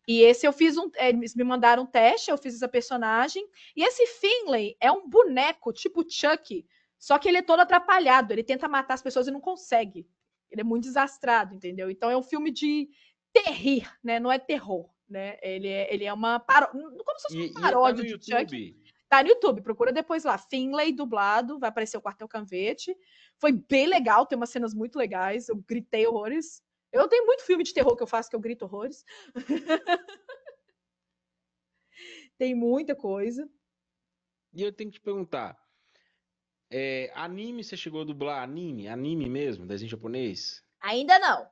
[SPEAKER 2] E esse eu fiz eles me mandaram um teste, eu fiz essa personagem. E esse Finlay é um boneco tipo Chuck, só que ele é todo atrapalhado. Ele tenta matar as pessoas e não consegue. Ele é muito desastrado, entendeu? Então é um filme de terrir, né? Não é terror, né? Ele é uma como se fosse uma
[SPEAKER 3] E tá
[SPEAKER 2] paródia
[SPEAKER 3] no
[SPEAKER 2] de Chuck.
[SPEAKER 3] YouTube.
[SPEAKER 2] Tá no YouTube, procura depois lá. Finlay dublado, vai aparecer o Quartel Canvete. Foi bem legal, tem umas cenas muito legais. Eu gritei horrores. Eu tenho muito filme de terror que eu faço que eu grito horrores. Tem muita coisa.
[SPEAKER 3] E eu tenho que te perguntar. Anime, você chegou a dublar anime? Anime mesmo, desenho japonês?
[SPEAKER 2] Ainda não.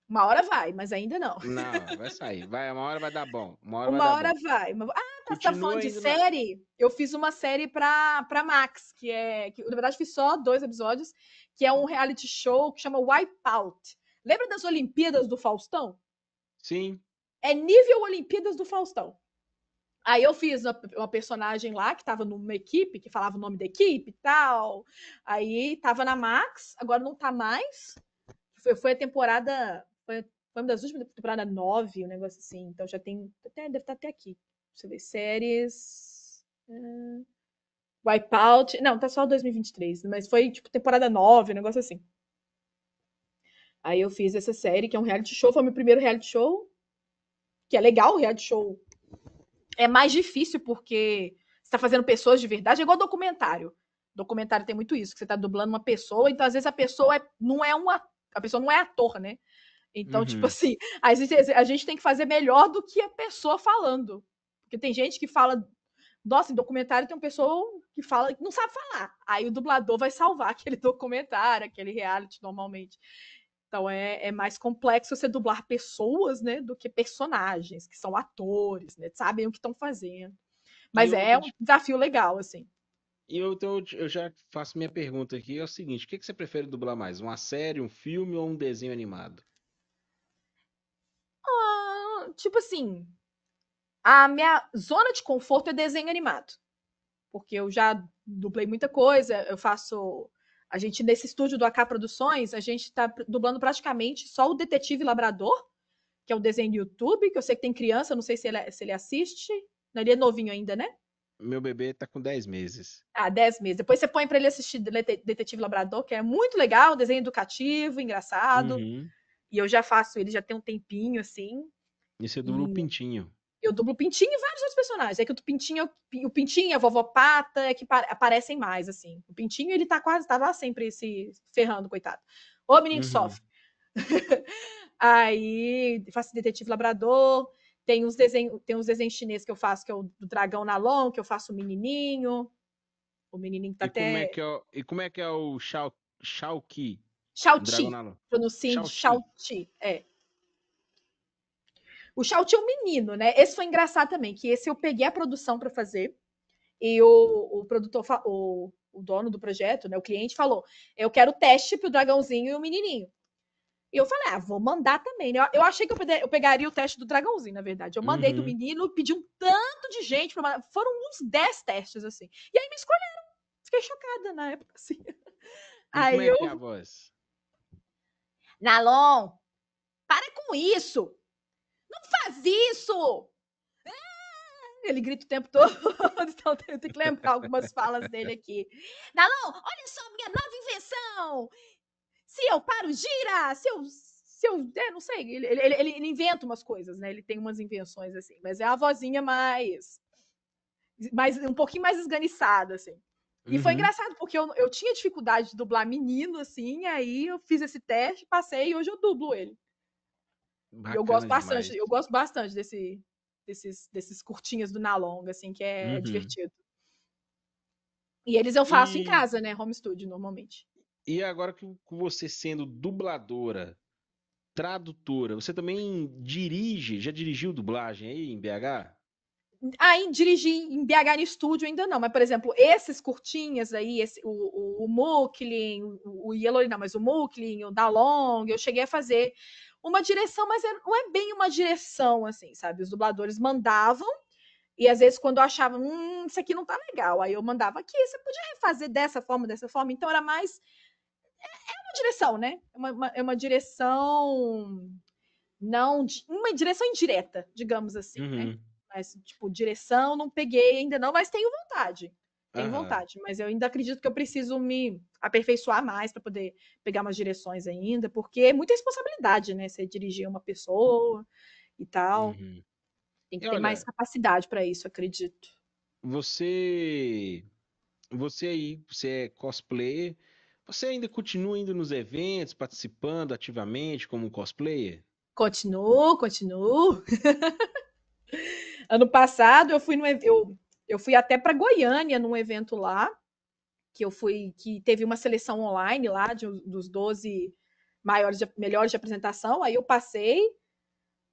[SPEAKER 2] Uma hora vai, mas ainda não.
[SPEAKER 3] Não, vai sair. Uma hora vai dar bom. Uma hora vai
[SPEAKER 2] Uma
[SPEAKER 3] dar
[SPEAKER 2] hora
[SPEAKER 3] bom.
[SPEAKER 2] vai. Você tá
[SPEAKER 3] Continua
[SPEAKER 2] falando de
[SPEAKER 3] ainda na.
[SPEAKER 2] série? Eu fiz uma série pra Max, que na verdade fiz só 2 episódios, que é um reality show que chama Wipeout. Lembra das Olimpíadas do Faustão?
[SPEAKER 3] Sim.
[SPEAKER 2] É nível Olimpíadas do Faustão. Aí eu fiz uma personagem lá que tava numa equipe, que falava o nome da equipe e tal. Aí tava na Max, agora não tá mais. Foi a temporada. Foi uma das últimas temporada 9, um negócio assim. Então já tem. Deve estar até aqui. Deixa eu ver. Séries. Wipeout. Não, tá só 2023. Mas foi tipo temporada 9, um negócio assim. Aí eu fiz essa série, que é um reality show. Foi meu primeiro reality show. Que é legal o reality show. É mais difícil porque você tá fazendo pessoas de verdade. É igual documentário. Documentário tem muito isso, que você tá dublando uma pessoa, então às vezes a pessoa não é a pessoa não é ator, né? Então, tipo
[SPEAKER 3] Uhum.
[SPEAKER 2] assim, a gente tem que fazer melhor do que a pessoa falando. Porque tem gente que fala. Nossa, em documentário tem uma pessoa que fala que não sabe falar. Aí o dublador vai salvar aquele documentário, aquele reality, normalmente. Então é mais complexo você dublar pessoas, né, do que personagens, que são atores, né, sabem o que estão fazendo.
[SPEAKER 3] E
[SPEAKER 2] Mas
[SPEAKER 3] eu
[SPEAKER 2] é
[SPEAKER 3] tenho
[SPEAKER 2] um
[SPEAKER 3] que.
[SPEAKER 2] desafio legal, assim.
[SPEAKER 3] Eu já faço minha pergunta aqui. É o seguinte: o que você prefere dublar mais? Uma série, um filme ou um desenho animado?
[SPEAKER 2] Tipo assim, a minha zona de conforto é desenho animado. Porque eu já dublei muita coisa, eu faço. A gente, nesse estúdio do AK Produções, a gente tá dublando praticamente só o Detetive Labrador, que é um desenho do YouTube, que eu sei que tem criança, não sei se ele assiste. Não, ele é novinho ainda, né?
[SPEAKER 3] Meu bebê tá com 10 meses.
[SPEAKER 2] 10 meses. Depois você põe para ele assistir Detetive Labrador, que é muito legal, desenho educativo, engraçado.
[SPEAKER 3] Uhum.
[SPEAKER 2] E eu já faço ele já tem um tempinho, assim.
[SPEAKER 3] E você dubla o
[SPEAKER 2] E
[SPEAKER 3] Pintinho.
[SPEAKER 2] eu dublo o Pintinho e vários outros personagens. É que o Pintinho e a Vovó Pata é que aparecem mais, assim. O Pintinho, ele tá lá sempre se ferrando, coitado. Ô, menino que
[SPEAKER 3] Uhum.
[SPEAKER 2] sofre. Aí, faço Detetive Labrador. Tem uns desenhos chineses que eu faço, que é o do Dragão Nalon, que eu faço o menininho. O menininho que tá até.
[SPEAKER 3] Como é que é o Shao Ki? Dragão
[SPEAKER 2] Shao-Chi.
[SPEAKER 3] na Lua.
[SPEAKER 2] Pronuncie
[SPEAKER 3] Shao Chi.
[SPEAKER 2] Shao-Chi. É. O Shao-Chi é um menino, né? Esse foi engraçado também, que esse eu peguei a produção para fazer. E o produtor, o dono do projeto, né, o cliente falou: eu quero teste pro dragãozinho e o menininho. E eu falei: vou mandar também. Né? Eu achei que eu pegaria o teste do dragãozinho, na verdade. Eu mandei do
[SPEAKER 3] Uhum.
[SPEAKER 2] menino, pedi um tanto de gente pra mandar. Foram uns 10 testes, assim. E aí me escolheram. Fiquei chocada na época, assim.
[SPEAKER 3] E como
[SPEAKER 2] Aí
[SPEAKER 3] é que é
[SPEAKER 2] eu.
[SPEAKER 3] a voz?
[SPEAKER 2] Nalon, para com isso! Não faz isso! Ele grita o tempo todo, então eu tenho que lembrar algumas falas dele aqui. Nalon, olha só minha nova invenção! Se eu paro, gira! Não sei, ele inventa umas coisas, né? Ele tem umas invenções assim, mas é a vozinha um pouquinho mais esganiçada, assim. E foi
[SPEAKER 3] Uhum.
[SPEAKER 2] engraçado, porque eu tinha dificuldade de dublar menino, assim, aí eu fiz esse teste, passei e hoje eu dublo ele. E eu
[SPEAKER 3] Bacana demais.
[SPEAKER 2] gosto bastante desses curtinhas do Nalong, assim, que é
[SPEAKER 3] Uhum.
[SPEAKER 2] divertido. E eles eu faço em
[SPEAKER 3] E,
[SPEAKER 2] casa, né? Home studio, normalmente.
[SPEAKER 3] e agora que com você sendo dubladora, tradutora, você também dirige, já dirigiu dublagem aí em BH?
[SPEAKER 2] Dirigir em BH no estúdio ainda não, mas, por exemplo, esses curtinhas aí, o Mooklin, o Yellow, não, mas o Mooklin, o Dalong, eu cheguei a fazer uma direção, mas não é bem uma direção, assim, sabe? Os dubladores mandavam, e às vezes quando eu achava, isso aqui não tá legal, aí eu mandava aqui, você podia refazer dessa forma, então era mais uma direção, né? É uma direção não, uma direção indireta, digamos assim, né?
[SPEAKER 3] Uhum.
[SPEAKER 2] Mas, tipo, direção não peguei ainda não, mas tenho vontade. Tenho
[SPEAKER 3] Aham.
[SPEAKER 2] vontade, mas eu ainda acredito que eu preciso me aperfeiçoar mais para poder pegar umas direções ainda, porque é muita responsabilidade, né? Você dirigir uma pessoa e tal.
[SPEAKER 3] Uhum.
[SPEAKER 2] Tem
[SPEAKER 3] E
[SPEAKER 2] que ter mais
[SPEAKER 3] olha,
[SPEAKER 2] capacidade para isso, acredito.
[SPEAKER 3] você, você aí, você é cosplayer, você ainda continua indo nos eventos, participando ativamente como cosplayer?
[SPEAKER 2] Continuo, continuo. Ano passado eu fui eu fui até para Goiânia num evento lá, que teve uma seleção online lá dos 12 melhores de apresentação. Aí eu passei,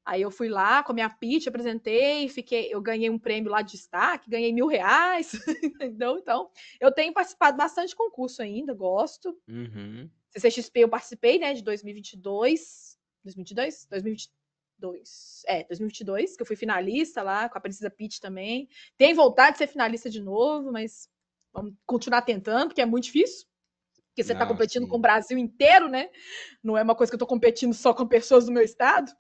[SPEAKER 2] aí eu fui lá com a minha pitch, apresentei, eu ganhei um prêmio lá de destaque, ganhei R$ 1.000, entendeu? Então, eu tenho participado bastante de concurso ainda, gosto.
[SPEAKER 3] Uhum.
[SPEAKER 2] CCXP eu participei, né, de 2022, 2022? 2022. 2022, que eu fui finalista lá, com a Precisa Pitch também. Tem vontade de ser finalista de novo, mas vamos continuar tentando, porque é muito difícil. Porque você está
[SPEAKER 3] Ah,
[SPEAKER 2] competindo com o
[SPEAKER 3] sim.
[SPEAKER 2] Brasil inteiro, né? Não é uma coisa que eu estou competindo só com pessoas do meu estado.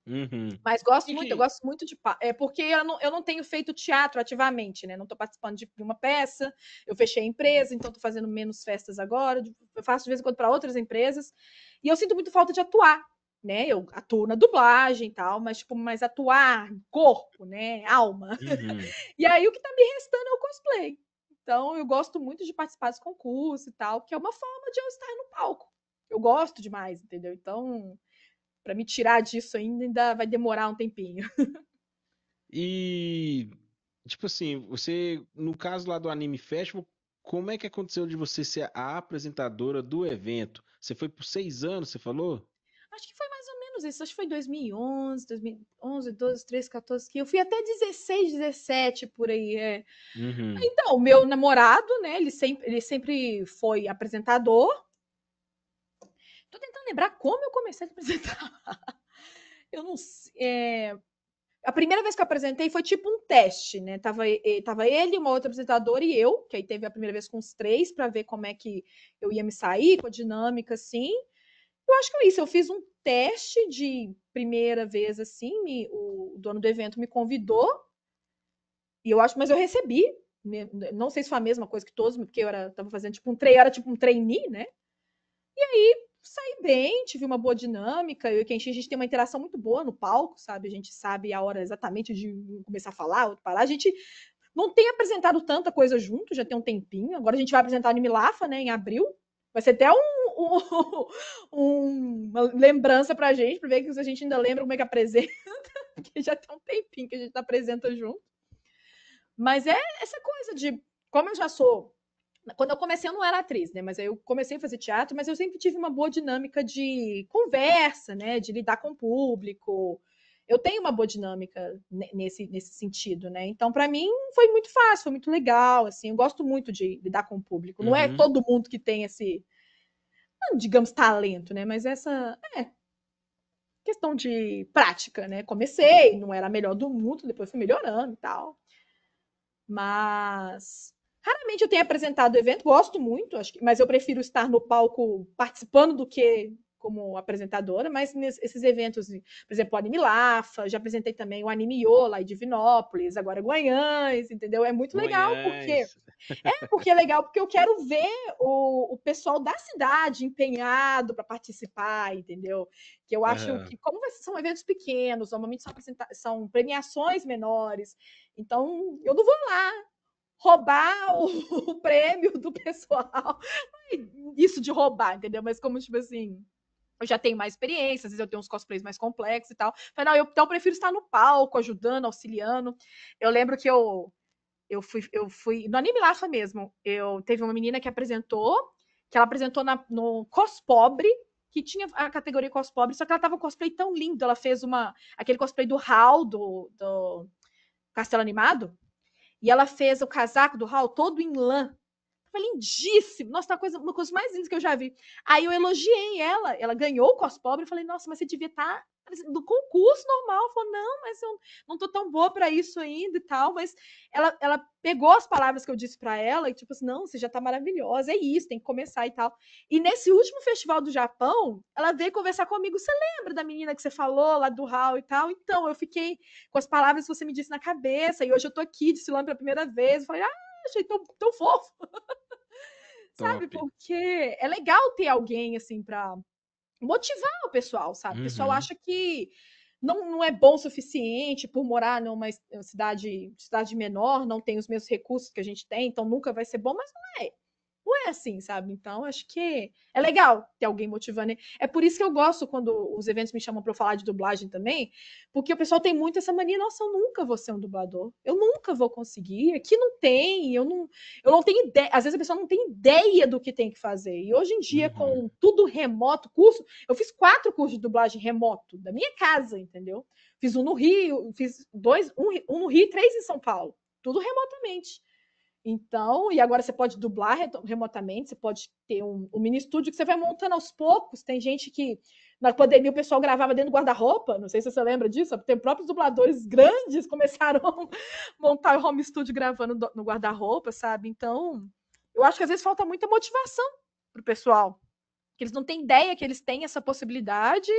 [SPEAKER 3] Uhum.
[SPEAKER 2] Mas
[SPEAKER 3] E
[SPEAKER 2] eu
[SPEAKER 3] que,
[SPEAKER 2] gosto muito de. É porque eu não tenho feito teatro ativamente, né? Não estou participando de uma peça, eu fechei a empresa, então estou fazendo menos festas agora. Eu faço de vez em quando para outras empresas. E eu sinto muito falta de atuar, né? Eu atuo na dublagem e tal, mas, tipo, mais atuar, corpo, né? Alma.
[SPEAKER 3] uhum.
[SPEAKER 2] E aí o que está me restando é o cosplay. Então eu gosto muito de participar dos concursos e tal, que é uma forma de eu estar no palco. Eu gosto demais, entendeu? Então, para me tirar disso ainda vai demorar um tempinho.
[SPEAKER 3] E, tipo assim, você, no caso lá do Anime Festival, como é que aconteceu de você ser a apresentadora do evento? Você foi por 6 anos, você falou?
[SPEAKER 2] Acho que foi mais ou menos isso. Acho que foi 2011, 2011, 12, 13, 14, que eu fui até 16, 17 por aí.
[SPEAKER 3] Uhum.
[SPEAKER 2] Então, o meu namorado, né, ele sempre foi apresentador. Tô tentando lembrar como eu comecei a apresentar. Eu não sei. A primeira vez que eu apresentei foi tipo um teste, né? Tava ele, uma outra apresentadora e eu, que aí teve a primeira vez com os três para ver como é que eu ia me sair com a dinâmica, assim. Eu acho que é isso. Eu fiz um teste de primeira vez, assim, o dono do evento me convidou, e eu acho, mas eu recebi. Não sei se foi a mesma coisa que todos, porque tava fazendo tipo era tipo um trainee, né? Saí bem, tive uma boa dinâmica. Eu e o Kenshi, a gente tem uma interação muito boa no palco, sabe? A gente sabe a hora exatamente de começar a falar, outro parar. A gente não tem apresentado tanta coisa junto, já tem um tempinho. Agora a gente vai apresentar o Anime Lafa, né, em abril. Vai ser até uma lembrança pra gente, pra ver que a gente ainda lembra como é que apresenta, porque já tem um tempinho que a gente apresenta junto. Mas é essa coisa de, como eu já sou. Quando eu comecei, eu não era atriz, né? Mas aí eu comecei a fazer teatro, mas eu sempre tive uma boa dinâmica de conversa, né? De lidar com o público. Eu tenho uma boa dinâmica nesse sentido, né? Então, para mim, foi muito fácil, foi muito legal, assim. Eu gosto muito de lidar com o público. Não é
[SPEAKER 3] Uhum.
[SPEAKER 2] todo mundo que tem esse, digamos, talento, né? Mas essa questão de prática, né? Comecei, não era a melhor do mundo, depois fui melhorando e tal. Mas raramente eu tenho apresentado o evento, gosto muito, mas eu prefiro estar no palco participando do que como apresentadora, mas esses eventos, por exemplo, o Anime Lafa, já apresentei também o Anime Yo, lá em Divinópolis, agora Guanhães, entendeu? É muito legal,
[SPEAKER 3] Goiás.
[SPEAKER 2] porque é legal, porque eu quero ver o pessoal da cidade empenhado para participar, entendeu? Que eu acho
[SPEAKER 3] Aham.
[SPEAKER 2] que, como são eventos pequenos, normalmente são premiações menores, então eu não vou lá roubar o prêmio do pessoal. Isso de roubar, entendeu? Mas como, tipo assim, eu já tenho mais experiência, às vezes eu tenho uns cosplays mais complexos e tal. Falei, não, então eu prefiro estar no palco, ajudando, auxiliando. Eu lembro que eu fui no Anime Lafa mesmo. Teve uma menina que ela apresentou no Cospobre, que tinha a categoria Cospobre, só que ela tava um cosplay tão lindo. Ela fez aquele cosplay do Hal, do Castelo Animado, e ela fez o casaco do Hal todo em lã. Foi lindíssimo. Nossa, uma coisa mais linda que eu já vi. Aí eu elogiei ela ganhou o Cospobre. Eu falei, nossa, mas você devia estar do concurso normal. Ela falou, não, mas eu não tô tão boa para isso ainda e tal. Mas ela pegou as palavras que eu disse para ela e tipo assim, não, você já tá maravilhosa, é isso, tem que começar e tal. E nesse último festival do Japão, ela veio conversar comigo. Você lembra da menina que você falou lá do Hal e tal? Então, eu fiquei com as palavras que você me disse na cabeça e hoje eu tô aqui desfilando pela primeira vez. Eu falei, achei tão fofo.
[SPEAKER 3] Top.
[SPEAKER 2] Sabe? Porque é legal ter alguém assim para motivar o pessoal, sabe? O pessoal
[SPEAKER 3] Uhum.
[SPEAKER 2] acha que não é bom o suficiente por morar numa cidade menor, não tem os mesmos recursos que a gente tem, então nunca vai ser bom, mas não é assim, sabe? Então, acho que é legal ter alguém motivando. É por isso que eu gosto quando os eventos me chamam para eu falar de dublagem também, porque o pessoal tem muito essa mania, nossa, eu nunca vou ser um dublador. Eu nunca vou conseguir. Aqui não tem, eu não tenho ideia. Às vezes a pessoa não tem ideia do que tem que fazer. E hoje em dia,
[SPEAKER 3] Uhum.
[SPEAKER 2] com tudo remoto, eu fiz 4 cursos de dublagem remoto, da minha casa, entendeu? Fiz um no Rio, fiz um no Rio e 3 em São Paulo. Tudo remotamente. Então, e agora você pode dublar remotamente, você pode ter um mini estúdio que você vai montando aos poucos. Tem gente que na pandemia o pessoal gravava dentro do guarda-roupa, não sei se você lembra disso, tem próprios dubladores grandes começaram a montar o home studio gravando no guarda-roupa, sabe? Então, eu acho que às vezes falta muita motivação pro pessoal, que eles não têm ideia que eles têm essa possibilidade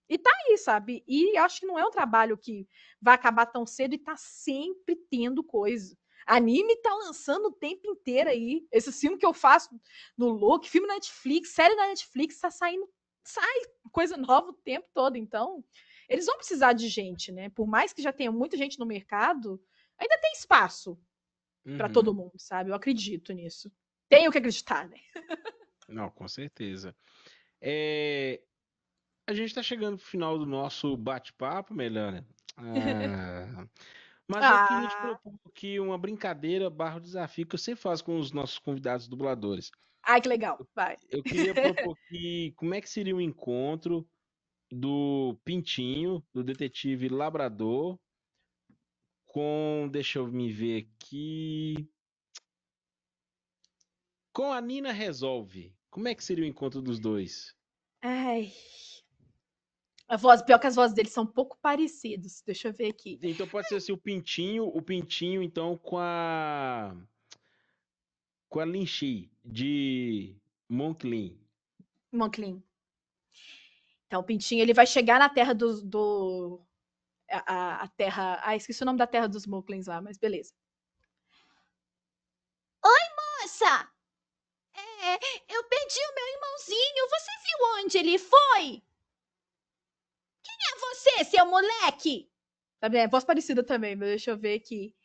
[SPEAKER 2] e tá aí, sabe? E acho que não é um trabalho que vai acabar tão cedo e tá sempre tendo coisa. Anime tá lançando o tempo inteiro aí. Esse filme que eu faço no Look, filme Netflix, série da Netflix, sai coisa nova o tempo todo. Então, eles vão precisar de gente, né? Por mais que já tenha muita gente no mercado, ainda tem espaço para
[SPEAKER 3] Uhum.
[SPEAKER 2] todo mundo, sabe? Eu acredito nisso. Tenho que acreditar, né?
[SPEAKER 3] Não, com certeza. É, a gente está chegando pro final do nosso bate-papo, Melania. Ah, mas eu queria te
[SPEAKER 2] Ah,
[SPEAKER 3] propor aqui uma brincadeira barra desafio que eu sempre faço com os nossos convidados dubladores.
[SPEAKER 2] ai, que legal. Vai.
[SPEAKER 3] Eu queria propor aqui como é que seria o encontro do Pintinho, do detetive Labrador, deixa eu me ver aqui, com a Nina Resolve. Como é que seria o encontro dos dois?
[SPEAKER 2] Ai. Pior que as vozes deles são um pouco parecidas. Deixa eu ver aqui.
[SPEAKER 3] Então pode ser assim, o Pintinho então com a Linchi de Monklin.
[SPEAKER 2] Monclin. Então, o Pintinho, ele vai chegar na terra a terra. Ah, esqueci o nome da terra dos Monklins lá, mas beleza.
[SPEAKER 4] Moça, eu perdi o meu irmãozinho. Você viu onde ele foi? É você, seu moleque?
[SPEAKER 2] Tá bem? É voz parecida também, mas deixa eu ver aqui.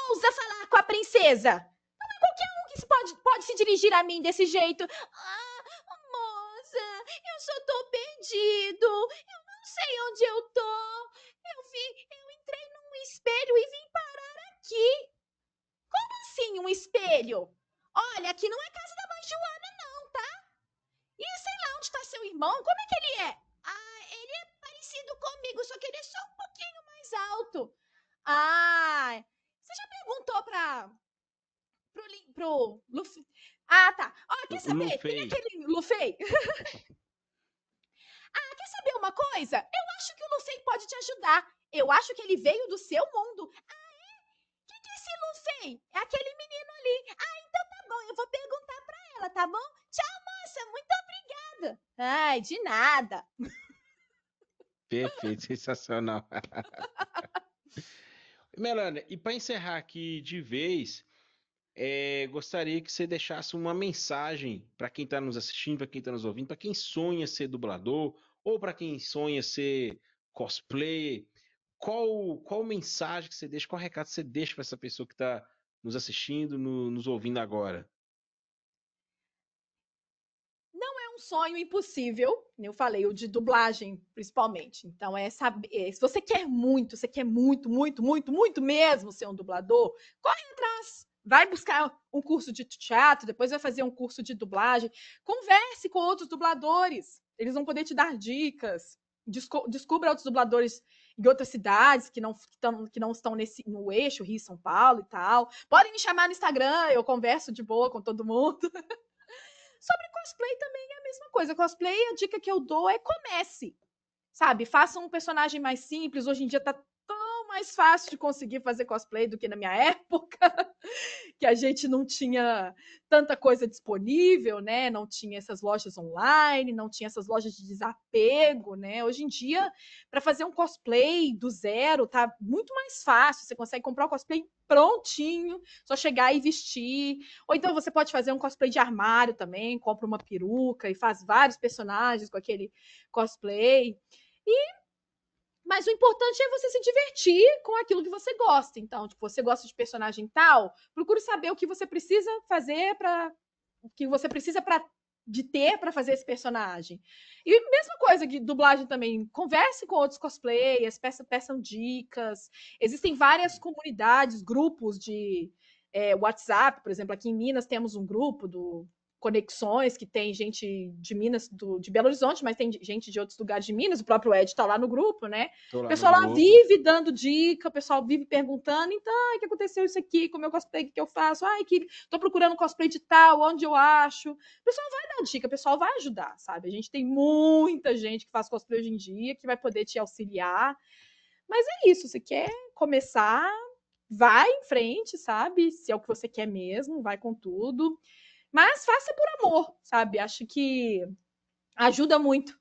[SPEAKER 4] Ousa falar com a princesa. Não é qualquer um que pode se dirigir a mim desse jeito. Moça, eu só tô perdido. Eu não sei onde eu tô. Eu entrei num espelho e vim parar aqui. Como assim um espelho? Olha, aqui não é casa da mãe Joana, não, tá? E sei lá onde tá seu irmão, como é que ele é? Ele é parecido comigo, só que ele é só um pouquinho mais alto. Você já perguntou pro Luffy? Tá. Quer saber? Tem
[SPEAKER 3] Luffy.
[SPEAKER 4] aquele Luffy? Quer saber uma coisa? Eu acho que o Luffy pode te ajudar. Eu acho que ele veio do seu mundo. Quem que é esse Luffy? É aquele menino ali. Então tá bom, eu vou perguntar pra ela, tá bom? Tchau, moça, muito obrigada. Ai, de nada.
[SPEAKER 3] Perfeito, sensacional. Melania, e para encerrar aqui de vez, gostaria que você deixasse uma mensagem para quem está nos assistindo, para quem está nos ouvindo, para quem sonha ser dublador ou para quem sonha ser cosplayer. Qual mensagem que você deixa, qual recado você deixa para essa pessoa que está nos assistindo, nos ouvindo agora?
[SPEAKER 2] um sonho impossível, eu falei, o de dublagem, principalmente. Então, saber. Se você quer muito, muito mesmo ser um dublador, corre atrás. Vai buscar um curso de teatro, depois vai fazer um curso de dublagem. Converse com outros dubladores. Eles vão poder te dar dicas. Descubra outros dubladores em outras cidades que não estão no eixo Rio São Paulo e tal. Podem me chamar no Instagram, eu converso de boa com todo mundo. Sobre cosplay também é a mesma coisa. Cosplay, a dica que eu dou é comece. Sabe? Faça um personagem mais simples. Hoje em dia tá tão mais fácil de conseguir fazer cosplay do que na minha época, que a gente não tinha tanta coisa disponível, né? Não tinha essas lojas online, não tinha essas lojas de desapego, né? Hoje em dia, para fazer um cosplay do zero, tá muito mais fácil. Você consegue comprar o cosplay prontinho, só chegar e vestir. Ou então você pode fazer um cosplay de armário também, compra uma peruca e faz vários personagens com aquele cosplay. Mas o importante é você se divertir com aquilo que você gosta. Então, tipo, você gosta de personagem tal, procure saber o que você precisa fazer o que você precisa de ter para fazer esse personagem. E mesma coisa de dublagem também. Converse com outros cosplayers, peçam dicas. Existem várias comunidades, grupos de WhatsApp, por exemplo, aqui em Minas temos um grupo do Conexões, que tem gente de Minas, de Belo Horizonte, mas tem gente de outros lugares de Minas, o próprio Ed está lá no grupo, né? O pessoal lá vive dando dica, o pessoal vive perguntando, então, o que aconteceu isso aqui, com o meu cosplay, o que eu faço? Tô procurando cosplay de tal, onde eu acho? O pessoal vai dar dica, o pessoal vai ajudar, sabe? A gente tem muita gente que faz cosplay hoje em dia, que vai poder te auxiliar. Mas é isso, você quer começar, vai em frente, sabe? Se é o que você quer mesmo, vai com tudo. Mas faça por amor, sabe? Acho que ajuda muito.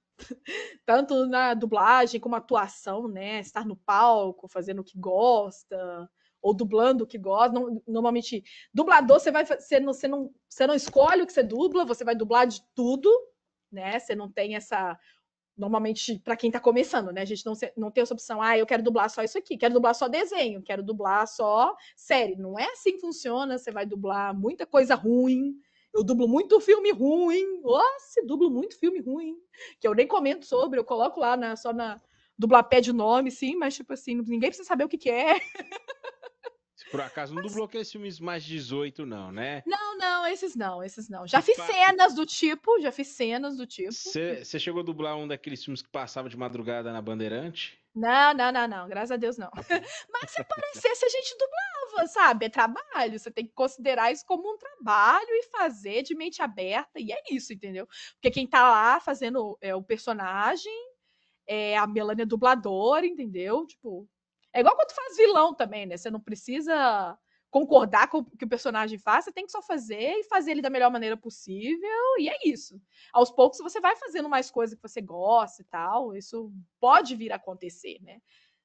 [SPEAKER 2] Tanto na dublagem como atuação, né? Estar no palco, fazendo o que gosta, ou dublando o que gosta. Normalmente, dublador, você não escolhe o que você dubla, você vai dublar de tudo, né? Você não tem essa. Normalmente, para quem está começando, né? A gente não tem essa opção, eu quero dublar só isso aqui, quero dublar só desenho, quero dublar só série. Não é assim que funciona, você vai dublar muita coisa ruim. Eu dublo muito filme ruim. Nossa, dublo muito filme ruim. Que eu nem comento sobre, eu coloco lá só na dublapé de nome, sim, mas tipo assim, ninguém precisa saber o que é.
[SPEAKER 3] Se por acaso não dublou aqueles filmes mais 18, não, né?
[SPEAKER 2] Não, esses não. Já fiz cenas do tipo.
[SPEAKER 3] Você chegou a dublar um daqueles filmes que passava de madrugada na Bandeirante?
[SPEAKER 2] Não, graças a Deus não. Mas se aparecesse, a gente dublava, sabe? É trabalho, você tem que considerar isso como um trabalho e fazer de mente aberta, e é isso, entendeu? Porque quem tá lá fazendo o personagem é a Melania dubladora, entendeu? Tipo, é igual quando faz vilão também, né? Você não precisa concordar com o que o personagem faz, você tem que só fazer e fazer ele da melhor maneira possível, e é isso. Aos poucos você vai fazendo mais coisas que você gosta e tal, isso pode vir a acontecer, né?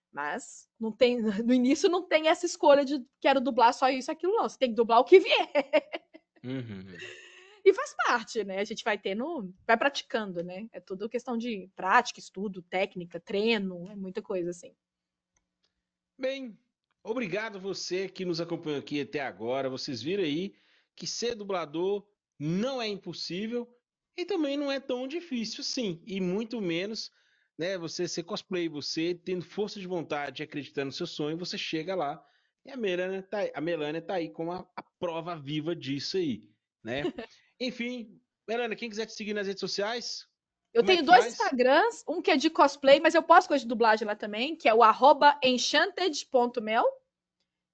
[SPEAKER 2] Mas não tem, no início não tem essa escolha de quero dublar só isso, aquilo, não. Você tem que dublar o que vier.
[SPEAKER 3] Uhum.
[SPEAKER 2] E faz parte, né? A gente vai praticando, né? É tudo questão de prática, estudo, técnica, treino, é muita coisa assim.
[SPEAKER 3] Bem, obrigado você que nos acompanhou aqui até agora. Vocês viram aí que ser dublador não é impossível e também não é tão difícil, sim. E muito menos, né, você ser cosplay, você tendo força de vontade, acreditando no seu sonho, você chega lá. E a Melania tá aí com a prova viva disso aí, né? Enfim, Melania, quem quiser te seguir nas redes sociais,
[SPEAKER 2] Eu
[SPEAKER 3] como é
[SPEAKER 2] tenho
[SPEAKER 3] que
[SPEAKER 2] 2
[SPEAKER 3] faz?
[SPEAKER 2] Instagrams, um que é de cosplay, mas eu posto coisa de dublagem lá também, que é o @enchanted.mel,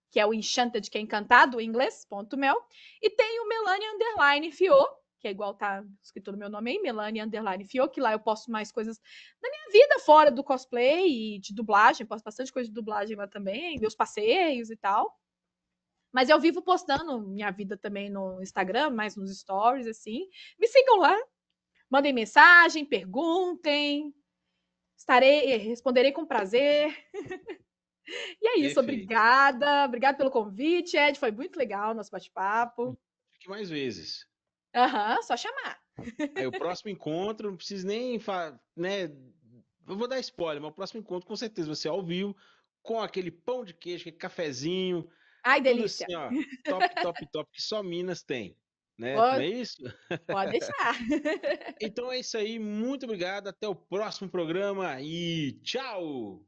[SPEAKER 2] que é o enchanted, que é encantado em inglês, .mel. E tem o Melania_Fio, que é igual tá escrito no meu nome aí, Melania_Fio, que lá eu posto mais coisas da minha vida fora do cosplay e de dublagem, posto bastante coisa de dublagem lá também, meus passeios e tal. Mas eu vivo postando minha vida também no Instagram, mais nos stories, assim. Me sigam lá, mandem mensagem, perguntem. Responderei com prazer. E é isso,
[SPEAKER 3] Perfeito.
[SPEAKER 2] obrigada pelo convite, Ed, foi muito legal o nosso bate-papo.
[SPEAKER 3] Fique mais vezes.
[SPEAKER 2] Só chamar.
[SPEAKER 3] Aí o próximo encontro, não preciso nem né? Eu vou dar spoiler, mas o próximo encontro com certeza vai ser ao vivo, com aquele pão de queijo, aquele cafezinho,
[SPEAKER 2] Ai,
[SPEAKER 3] tudo
[SPEAKER 2] delícia.
[SPEAKER 3] assim, ó, top, top, top, que só Minas tem. né? Não é
[SPEAKER 2] Pode,
[SPEAKER 3] isso?
[SPEAKER 2] pode deixar.
[SPEAKER 3] Então é isso aí. Muito obrigado. Até o próximo programa e tchau!